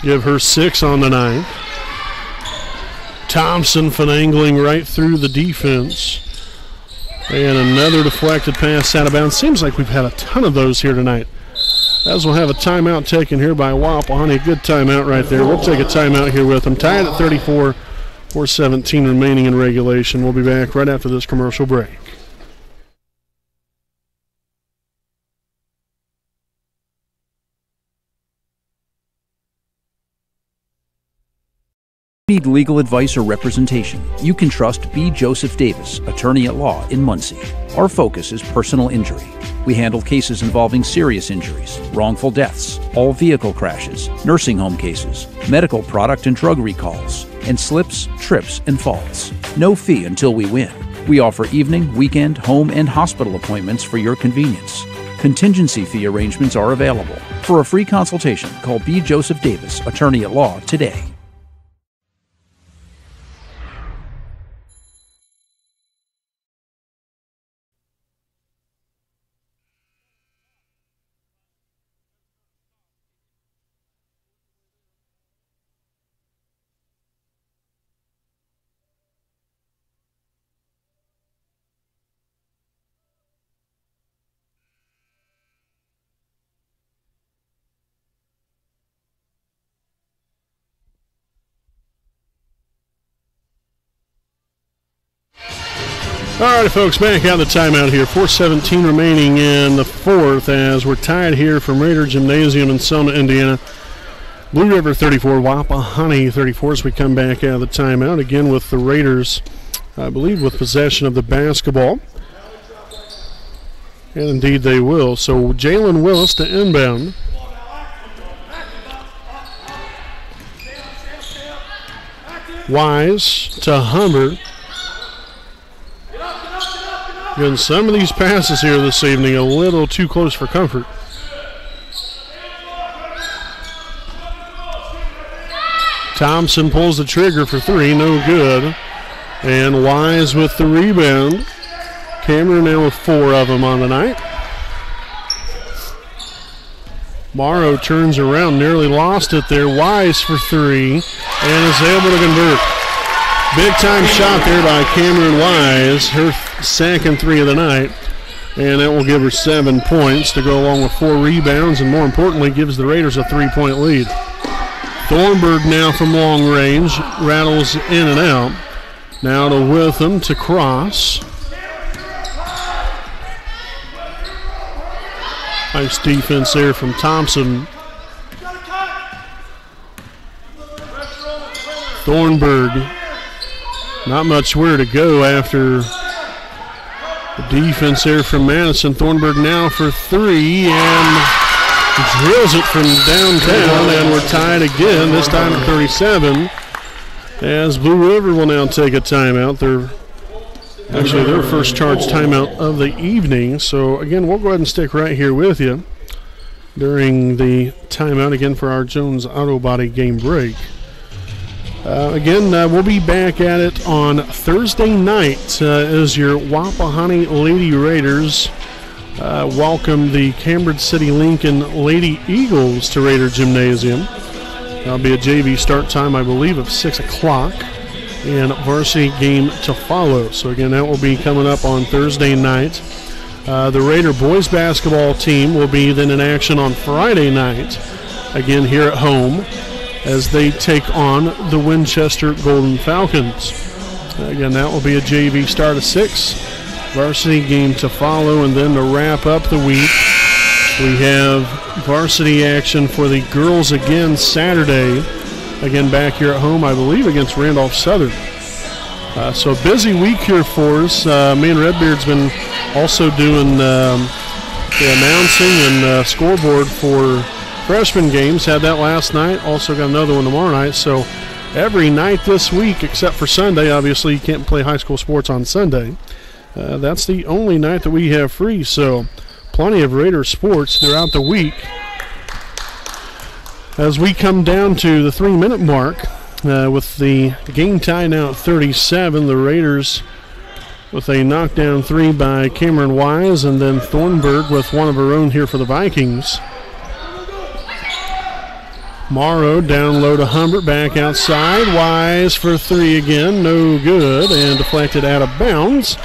Give her 6 on the night. Thompson finagling right through the defense. And another deflected pass out of bounds. Seems like we've had a ton of those here tonight. As we'll have a timeout taken here by Wapahani. A good timeout right there. We'll take a timeout here with them. Tied at 34, 4:17 remaining in regulation. We'll be back right after this commercial break. Need legal advice or representation, you can trust B. Joseph Davis, attorney at law in Muncie. Our focus is personal injury. We handle cases involving serious injuries, wrongful deaths, all vehicle crashes, nursing home cases, medical product and drug recalls, and slips, trips, and falls. No fee until we win. We offer evening, weekend, home, and hospital appointments for your convenience. Contingency fee arrangements are available. For a free consultation, call B. Joseph Davis, attorney at law, today. All right, folks, back out of the timeout here. 4:17 remaining in the fourth as we're tied here from Raider Gymnasium in Selma, Indiana. Blue River 34, Wapahani 34 as we come back out of the timeout. Again with the Raiders, I believe, with possession of the basketball. And indeed they will. So Jalen Willis to inbound. Wise to Humbert. Again, some of these passes here this evening a little too close for comfort. Thompson pulls the trigger for three, no good. And Wise with the rebound. Cameron now with 4 of them on the night. Morrow turns around, nearly lost it there. Wise for 3 and is able to convert. Big time shot there by Cameron Wise, her second 3 of the night. And that will give her 7 points to go along with 4 rebounds, and more importantly gives the Raiders a 3-point lead. Thornburg now from long range, rattles in and out. Now to Witham to Cross. Nice defense there from Thompson. Thornburg, not much where to go after the defense there from Madison. Thornburg now for 3 and drills it from downtown, and we're tied again, this time at 37, as Blue River will now take a timeout. Actually, their first charged timeout of the evening. So, again, we'll go ahead and stick right here with you during the timeout again for our Jones Auto Body game break. We'll be back at it on Thursday night as your Wapahani Lady Raiders welcome the Cambridge City Lincoln Lady Eagles to Raider Gymnasium. That'll be a JV start time, I believe, of 6 o'clock. And varsity game to follow. So again, that will be coming up on Thursday night. The Raider boys basketball team will be then in action on Friday night, again here at home, as they take on the Winchester Golden Falcons. Again, that will be a JV start of 6, varsity game to follow, and then to wrap up the week, we have varsity action for the girls again Saturday. Again, back here at home, I believe, against Randolph Southern. So a busy week here for us. Me and Redbeard's been also doing the announcing and scoreboard for freshman games. Had that last night. Also got another one tomorrow night. So every night this week, except for Sunday, obviously you can't play high school sports on Sunday. That's the only night that we have free. So plenty of Raider sports throughout the week. As we come down to the 3-minute mark, with the game tie now at 37, the Raiders with a knockdown 3 by Cameron Wise, and then Thornburg with one of her own here for the Vikings. Morrow down low to Humbert, back outside. Wise for 3 again, no good, and deflected out of bounds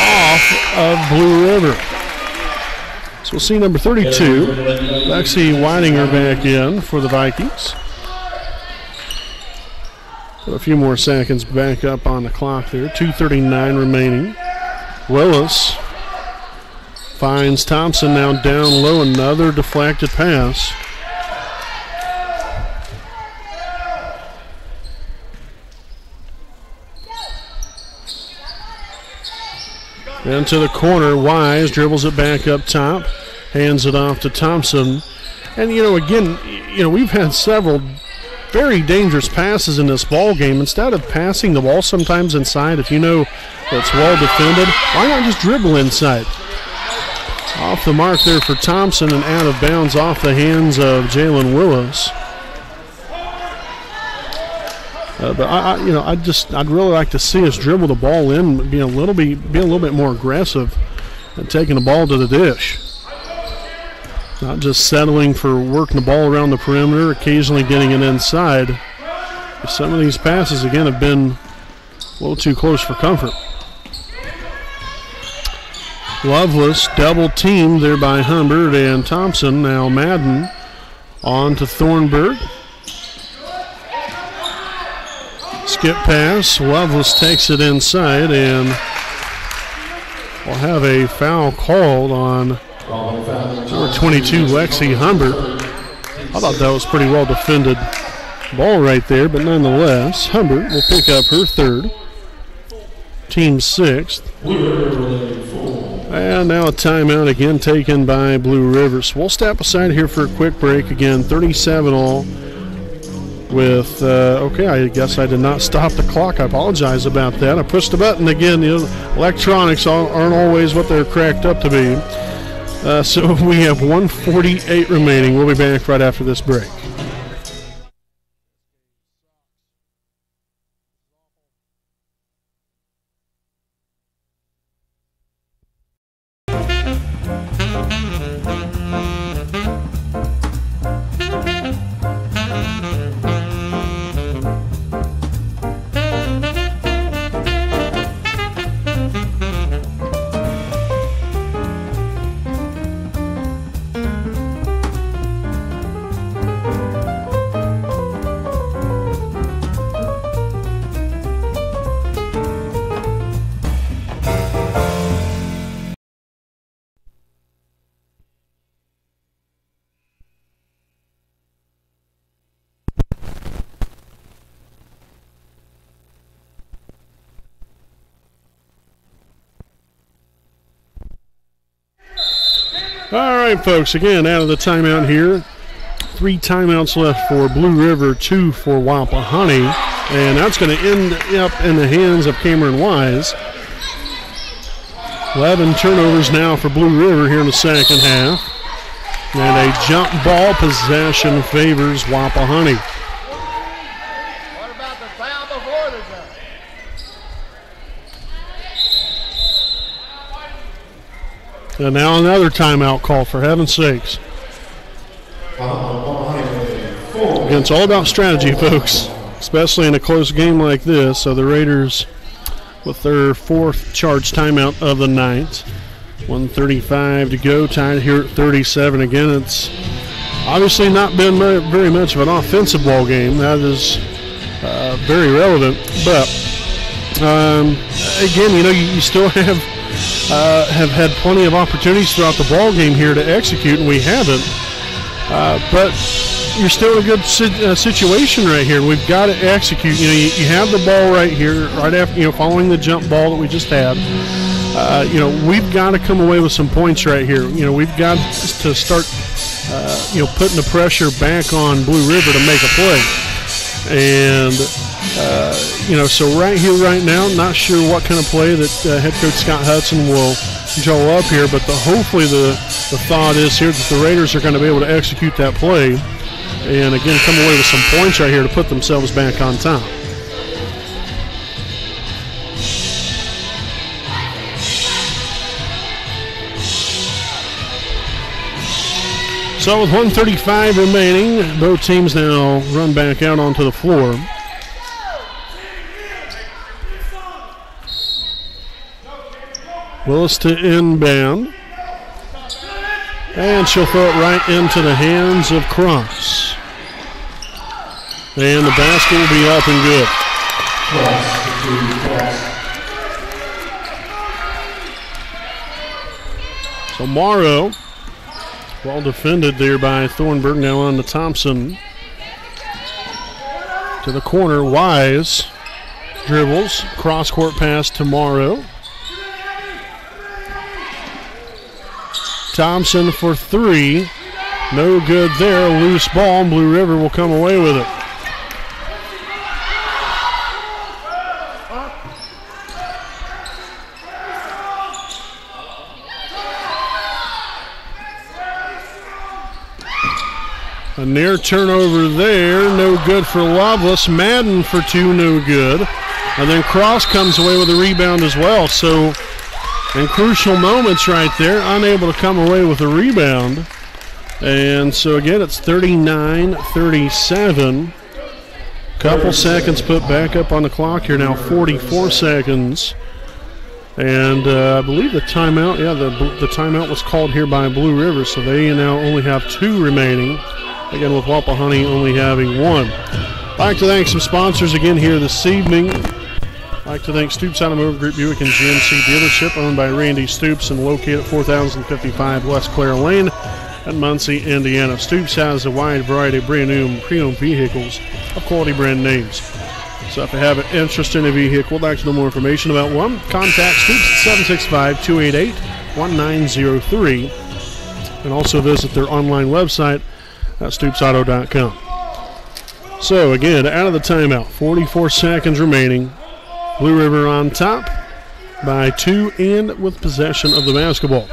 off of Blue River. So we'll see number 32, Lexi Weidinger, back in for the Vikings. Put a few more seconds back up on the clock there. 2:39 remaining. Willis finds Thompson now down low. Another deflected pass. Into the corner, Wise dribbles it back up top, hands it off to Thompson. And, again, we've had several very dangerous passes in this ball game. Instead of passing the ball sometimes inside, if you know that's well defended, why not just dribble inside? Off the mark there for Thompson and out of bounds off the hands of Jalen Willis. But I'd really like to see us dribble the ball in, be a little bit more aggressive, and taking the ball to the dish. Not just settling for working the ball around the perimeter, occasionally getting it inside. Some of these passes again have been a little too close for comfort. Lovelace double teamed there by Humbert and Thompson. Now Madden on to Thornburg. Skip pass. Lovelace takes it inside, and we'll have a foul called on number 22, Lexi Humbert. I thought that was pretty well defended ball right there, but nonetheless, Humbert will pick up her third, team sixth. And now a timeout again taken by Blue River. So we'll step aside here for a quick break. Again, 37-all with, okay, I guess I did not stop the clock. I apologize about that. I pushed the button again. You know, electronics aren't always what they're cracked up to be. So we have 1:48 remaining. We'll be back right after this break. All right, folks, again, out of the timeout here. 3 timeouts left for Blue River, 2 for Wapahani. And that's going to end up in the hands of Cameron Wise. 11 turnovers now for Blue River here in the second half. And a jump ball possession favors Wapahani. What about the foul before the jump? And now another timeout call, for heaven's sakes. Again, it's all about strategy, folks, especially in a close game like this. So the Raiders with their 4th charged timeout of the night. 1:35 to go, tied here at 37. Again, it's obviously not been very much of an offensive ball game. That is very relevant. But, again, you know, you still have had plenty of opportunities throughout the ball game here to execute, and we haven't. But you're still in a good situation right here. We've got to execute. You know, you have the ball right here, right after, you know, following the jump ball that we just had. You know, we've got to come away with some points right here. You know, we've got to start, you know, putting the pressure back on Blue River to make a play. And, you know, so right here, right now, not sure what kind of play that head coach Scott Hudson will draw up here, but hopefully the thought is here that the Raiders are going to be able to execute that play and, again, come away with some points right here to put themselves back on top. So with 1:35 remaining, both teams now run back out onto the floor. Willis to inbound. And she'll throw it right into the hands of Cross. And the basket will be up and good. So Morrow, well defended there by Thornburg, now on to Thompson. To the corner, Wise dribbles, cross-court pass to Morrow. Thompson for 3. No good there. Loose ball. Blue River will come away with it. near turnover there, no good for Loveless. Madden for 2, no good. And then Cross comes away with a rebound as well. So in crucial moments right there, unable to come away with a rebound. And so again, it's 39-37. Couple seconds put back up on the clock here now, 44 seconds. And I believe the timeout, the timeout was called here by Blue River, so they now only have 2 remaining. Again, with Wapahani only having 1. I'd like to thank some sponsors again here this evening. I'd like to thank Stoops Automotive Group Buick and GMC dealership owned by Randy Stoops and located at 4055 West Clare Lane in Muncie, Indiana. Stoops has a wide variety of brand new and pre-owned vehicles of quality brand names. So if you have an interest in a vehicle, would like to know more information about one, contact Stoops at 765-288-1903 and also visit their online website at stoopsauto.com. So again, out of the timeout, 44 seconds remaining. Blue River on top by 2 and with possession of the basketball.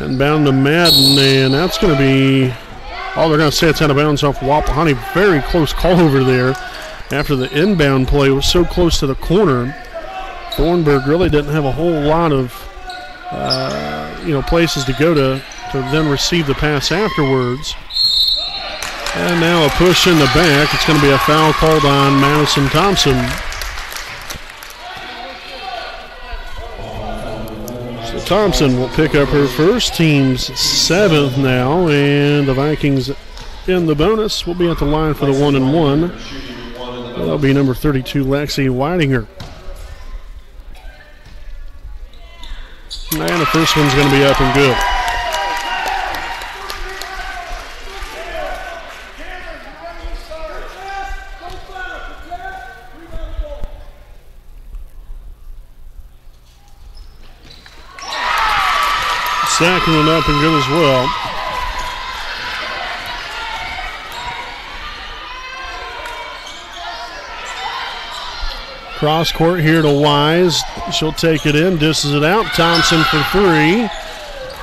Inbound to Madden, and that's going to be, they're going to say it's out of bounds off Wapahani. Very close call over there after the inbound play was so close to the corner. Thornburg really didn't have a whole lot of places to go to then receive the pass afterwards. And now a push in the back. It's going to be a foul called on Madison Thompson. So Thompson will pick up her first, team's 7th now, and the Vikings in the bonus will be at the line for the 1-and-1. That'll be number 32, Lexi Weidinger. And the first one's going to be up and good. Second one up and good as well. Cross court here to Wise. She'll take it in, dishes it out. Thompson for 3.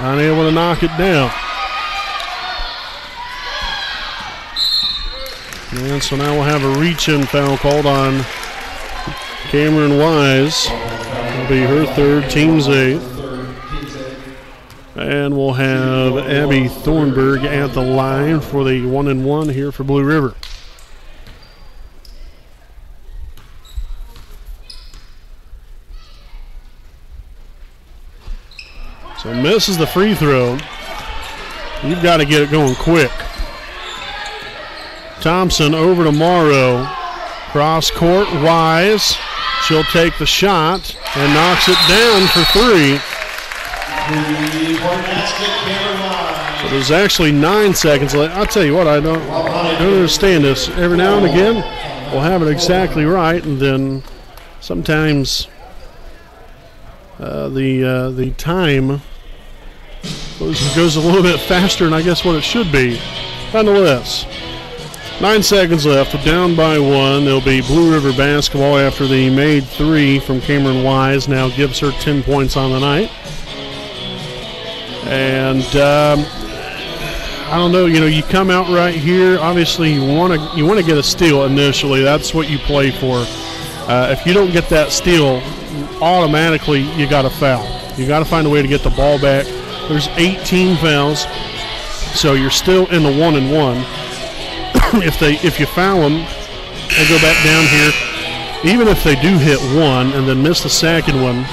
Unable to knock it down. And so now we'll have a reach-in foul called on Cameron Wise. It'll be her 3rd, team's 8th. And we'll have Abby Thornburg at the line for the 1-and-1 here for Blue River. So misses the free throw. You've got to get it going quick. Thompson over to Morrow. Cross court, Wise. She'll take the shot and knocks it down for 3. So there's actually 9 seconds left. I'll tell you what, I don't understand this. Every now and again, we'll have it exactly right, and then sometimes the time goes a little bit faster than I guess what it should be. Nonetheless, 9 seconds left. Down by 1. There'll be Blue River basketball after the made 3 from Cameron Wise. Now gives her 10 points on the night. And I don't know, you come out right here. Obviously, you want to get a steal initially. That's what you play for. If you don't get that steal, automatically you got to foul. You got to find a way to get the ball back. There's 18 fouls, so you're still in the 1-and-1. If you foul them, they go back down here. Even if they do hit one and then miss the second one,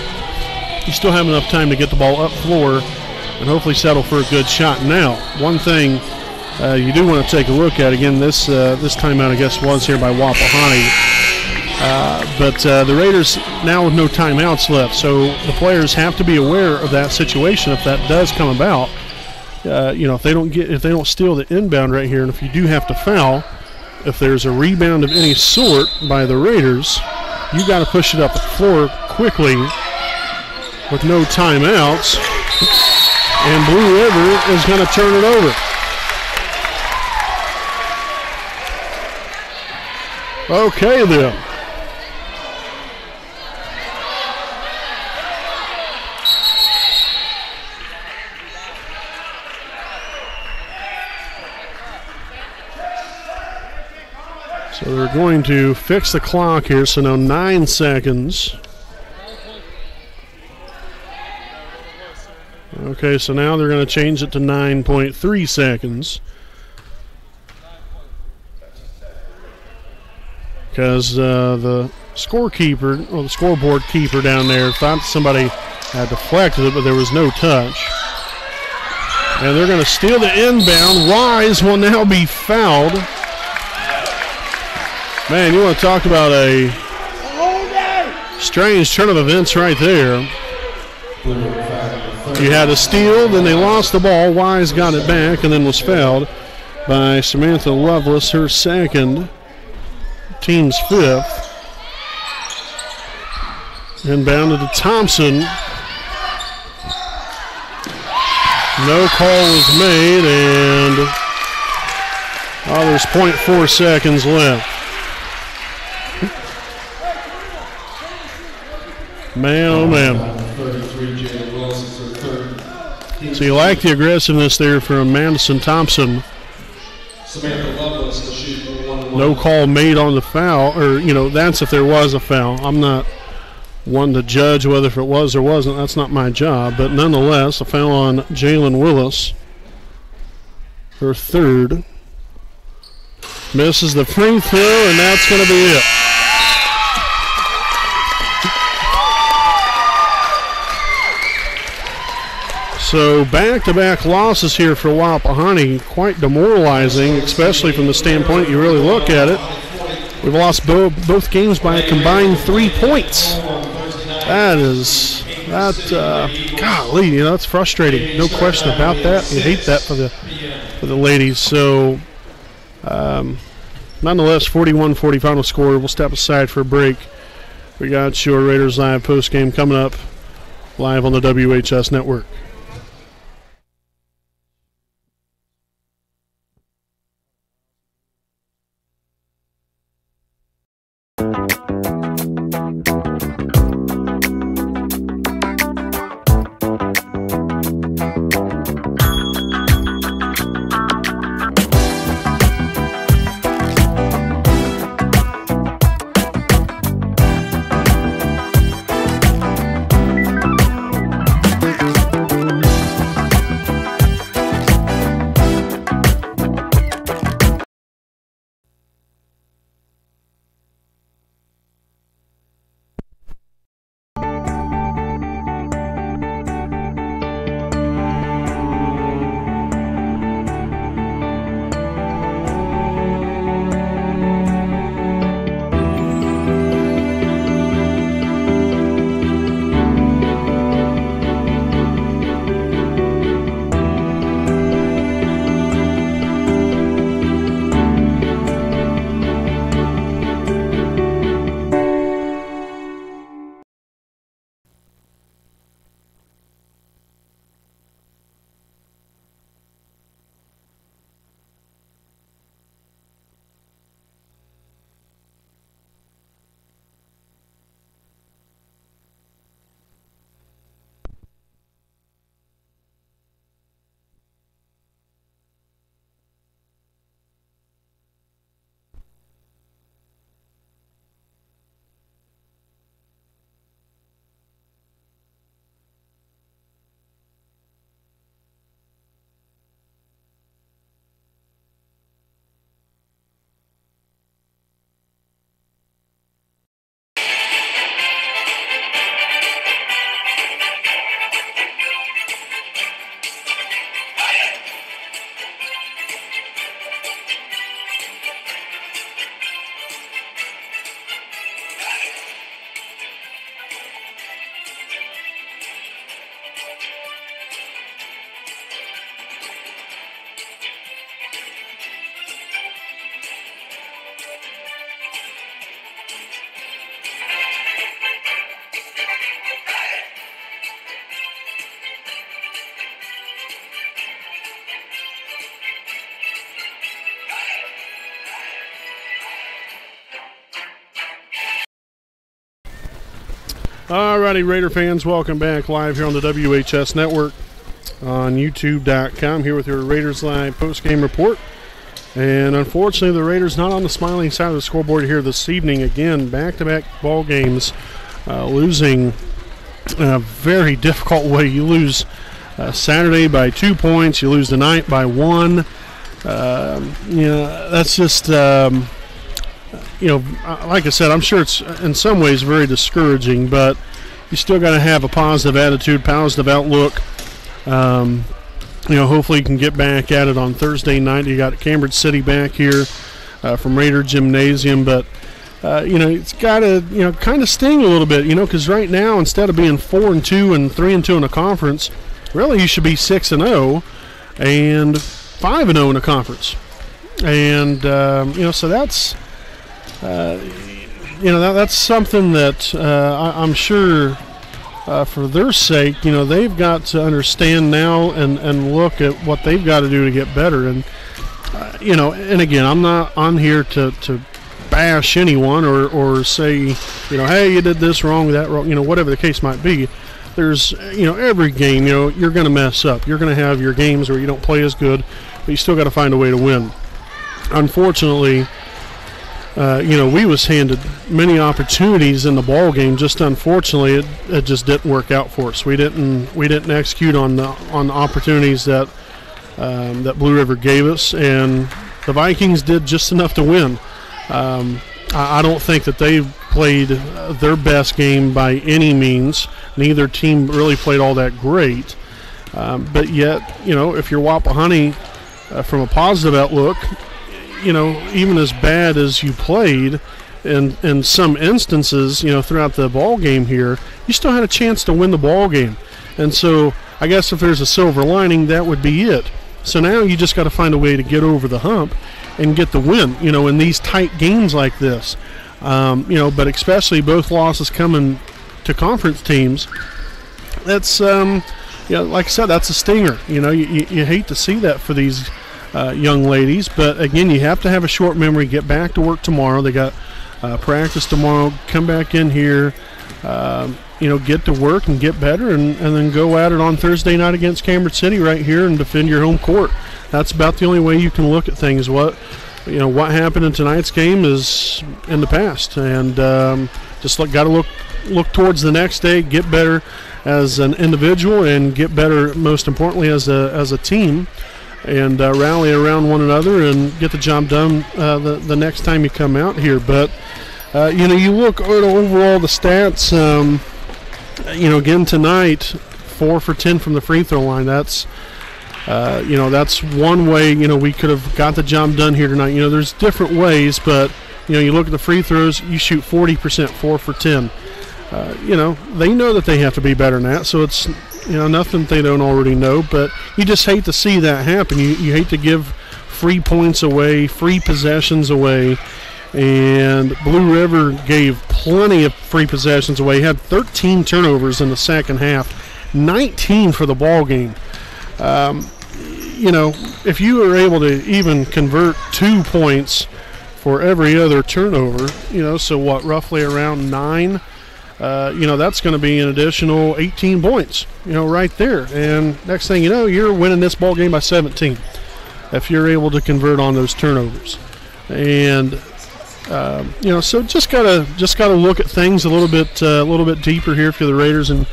you still have enough time to get the ball up floor and hopefully settle for a good shot. Now, one thing you do want to take a look at, again, this timeout, I guess, was here by Wapahani. But the Raiders now with no timeouts left, so the players have to be aware of that situation if that does come about. If they don't steal the inbound right here, and if you do have to foul, if there's a rebound of any sort by the Raiders, you got to push it up the floor quickly with no timeouts. And Blue River is going to turn it over. Okay, then. So they're going to fix the clock here, so now 9 seconds. Okay, so now they're going to change it to 9.3 seconds. Because the scorekeeper, or the scoreboard keeper down there, thought somebody had deflected it, but there was no touch. And they're going to steal the inbound. Wise will now be fouled. Man, you want to talk about a strange turn of events right there. You had a steal, then they lost the ball. Wise got it back and then was fouled by Samantha Lovelace, her second, team's fifth. Inbounded to Thompson. No call was made, and there's 0.4 seconds left. Man, oh man. So you like the aggressiveness there from Madison Thompson. No call made on the foul, or, that's if there was a foul. I'm not one to judge whether if it was or wasn't. That's not my job. But nonetheless, a foul on Jalen Willis, her third. Misses the free throw, and that's going to be it. So back-to-back losses here for Wapahani, quite demoralizing, especially from the standpoint you really look at it. We've lost both games by a combined 3 points. Golly, that's frustrating. No question about that. You hate that for the ladies. So, nonetheless, 41-40 final score. We'll step aside for a break. We got your Raiders Live postgame coming up live on the WHS Network. Alrighty, Raider fans, welcome back live here on the WHS Network on YouTube.com, here with your Raiders Live post-game report. And unfortunately, the Raiders not on the smiling side of the scoreboard here this evening. Again, back-to-back ball games, losing in a very difficult way. You lose Saturday by 2 points. You lose tonight by 1. That's just, like I said, I'm sure it's in some ways very discouraging, but you still got to have a positive attitude, positive outlook. Hopefully you can get back at it on Thursday night. You got Cambridge City back here from Raider Gymnasium, but it's got to kind of sting a little bit, because right now instead of being 4-2 and 3-2 in a conference, really you should be 6-0 and 5-0 in a conference, and so that's that's something that I'm sure. For their sake, they've got to understand now and look at what they've got to do to get better. And, and again, I'm not on here to bash anyone or say, hey, you did this wrong, that wrong, whatever the case might be. There's, every game, you're going to mess up. You're going to have your games where you don't play as good, but you still got to find a way to win. Unfortunately, we was handed many opportunities in the ball game. Just unfortunately, it just didn't work out for us. We didn't execute on the opportunities that Blue River gave us, and the Vikings did just enough to win. I don't think that they played their best game by any means. Neither team really played all that great, but yet, if you're Wapahani, from a positive outlook, even as bad as you played in some instances, throughout the ball game here, you still had a chance to win the ball game. And so I guess if there's a silver lining, that would be it. So now you just got to find a way to get over the hump and get the win, in these tight games like this. But especially both losses coming to conference teams, that's, like I said, that's a stinger. You hate to see that for these young ladies, but again, you have to have a short memory. Get back to work tomorrow. They got practice tomorrow. Come back in here, get to work and get better, and then go at it on Thursday night against Cambridge City right here and defend your home court. That's about the only way you can look at things. What happened in tonight's game is in the past, and just got to look towards the next day, get better as an individual, and get better, most importantly, as a team. And rally around one another and get the job done the next time you come out here. But, you look at overall the stats, again tonight, 4 for 10 from the free throw line. That's, that's one way, we could have got the job done here tonight. There's different ways, but, you look at the free throws, you shoot 40%, 4 for 10. They know that they have to be better than that, so it's, nothing they don't already know, but you just hate to see that happen. You hate to give free points away, free possessions away, and Blue River gave plenty of free possessions away. Had 13 turnovers in the second half, 19 for the ball game. If you were able to even convert 2 points for every other turnover, so what, roughly around 9, that's going to be an additional 18 points, right there. And next thing you know, you're winning this ball game by 17 if you're able to convert on those turnovers. And so just gotta look at things a little bit deeper here for the Raiders, and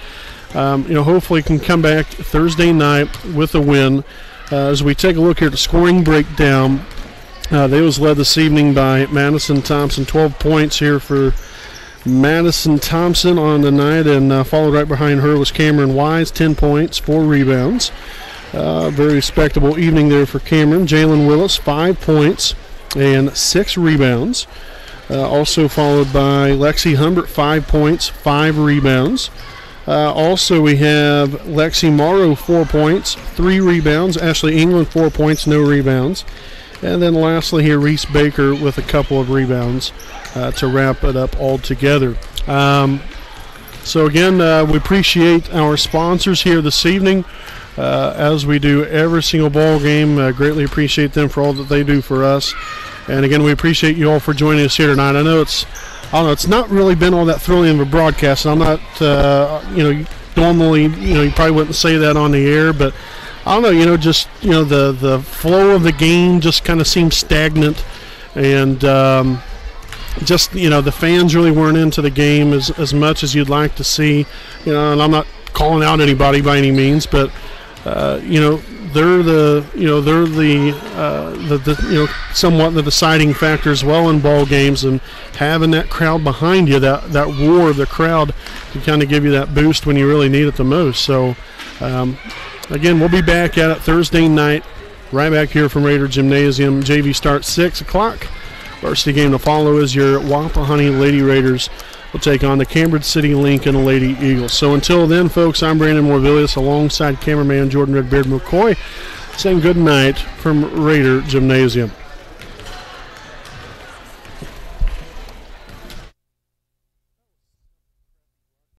hopefully can come back Thursday night with a win. As we take a look here at the scoring breakdown, they was led this evening by Madison Thompson, 12 points here for Madison Thompson on the night, and followed right behind her was Cameron Wise, 10 points, 4 rebounds. Very respectable evening there for Cameron. Jalen Willis, 5 points and 6 rebounds. Also followed by Lexi Humbert, 5 points, 5 rebounds. Also we have Lexi Morrow, 4 points, 3 rebounds. Ashley England, 4 points, no rebounds. And then lastly here, Reese Baker with a couple of rebounds to wrap it up all together. So again, we appreciate our sponsors here this evening, as we do every single ball game. Greatly appreciate them for all that they do for us. And again, we appreciate you all for joining us here tonight. I know it's not really been all that thrilling of a broadcast. I'm not, normally, you probably wouldn't say that on the air, but I don't know, just the flow of the game just kind of seemed stagnant, and just the fans really weren't into the game as much as you'd like to see. And I'm not calling out anybody by any means, but they're somewhat the deciding factor as well in ball games, and having that crowd behind you, that roar of the crowd, can kind of give you that boost when you really need it the most. So again, we'll be back at it Thursday night, right back here from Raider Gymnasium. JV starts 6 o'clock. Varsity game to follow is your Wapahani Lady Raiders will take on the Cambridge City Lincoln Lady Eagles. So until then, folks, I'm Brandon Morvillius alongside cameraman Jordan Redbeard McCoy, saying good night from Raider Gymnasium.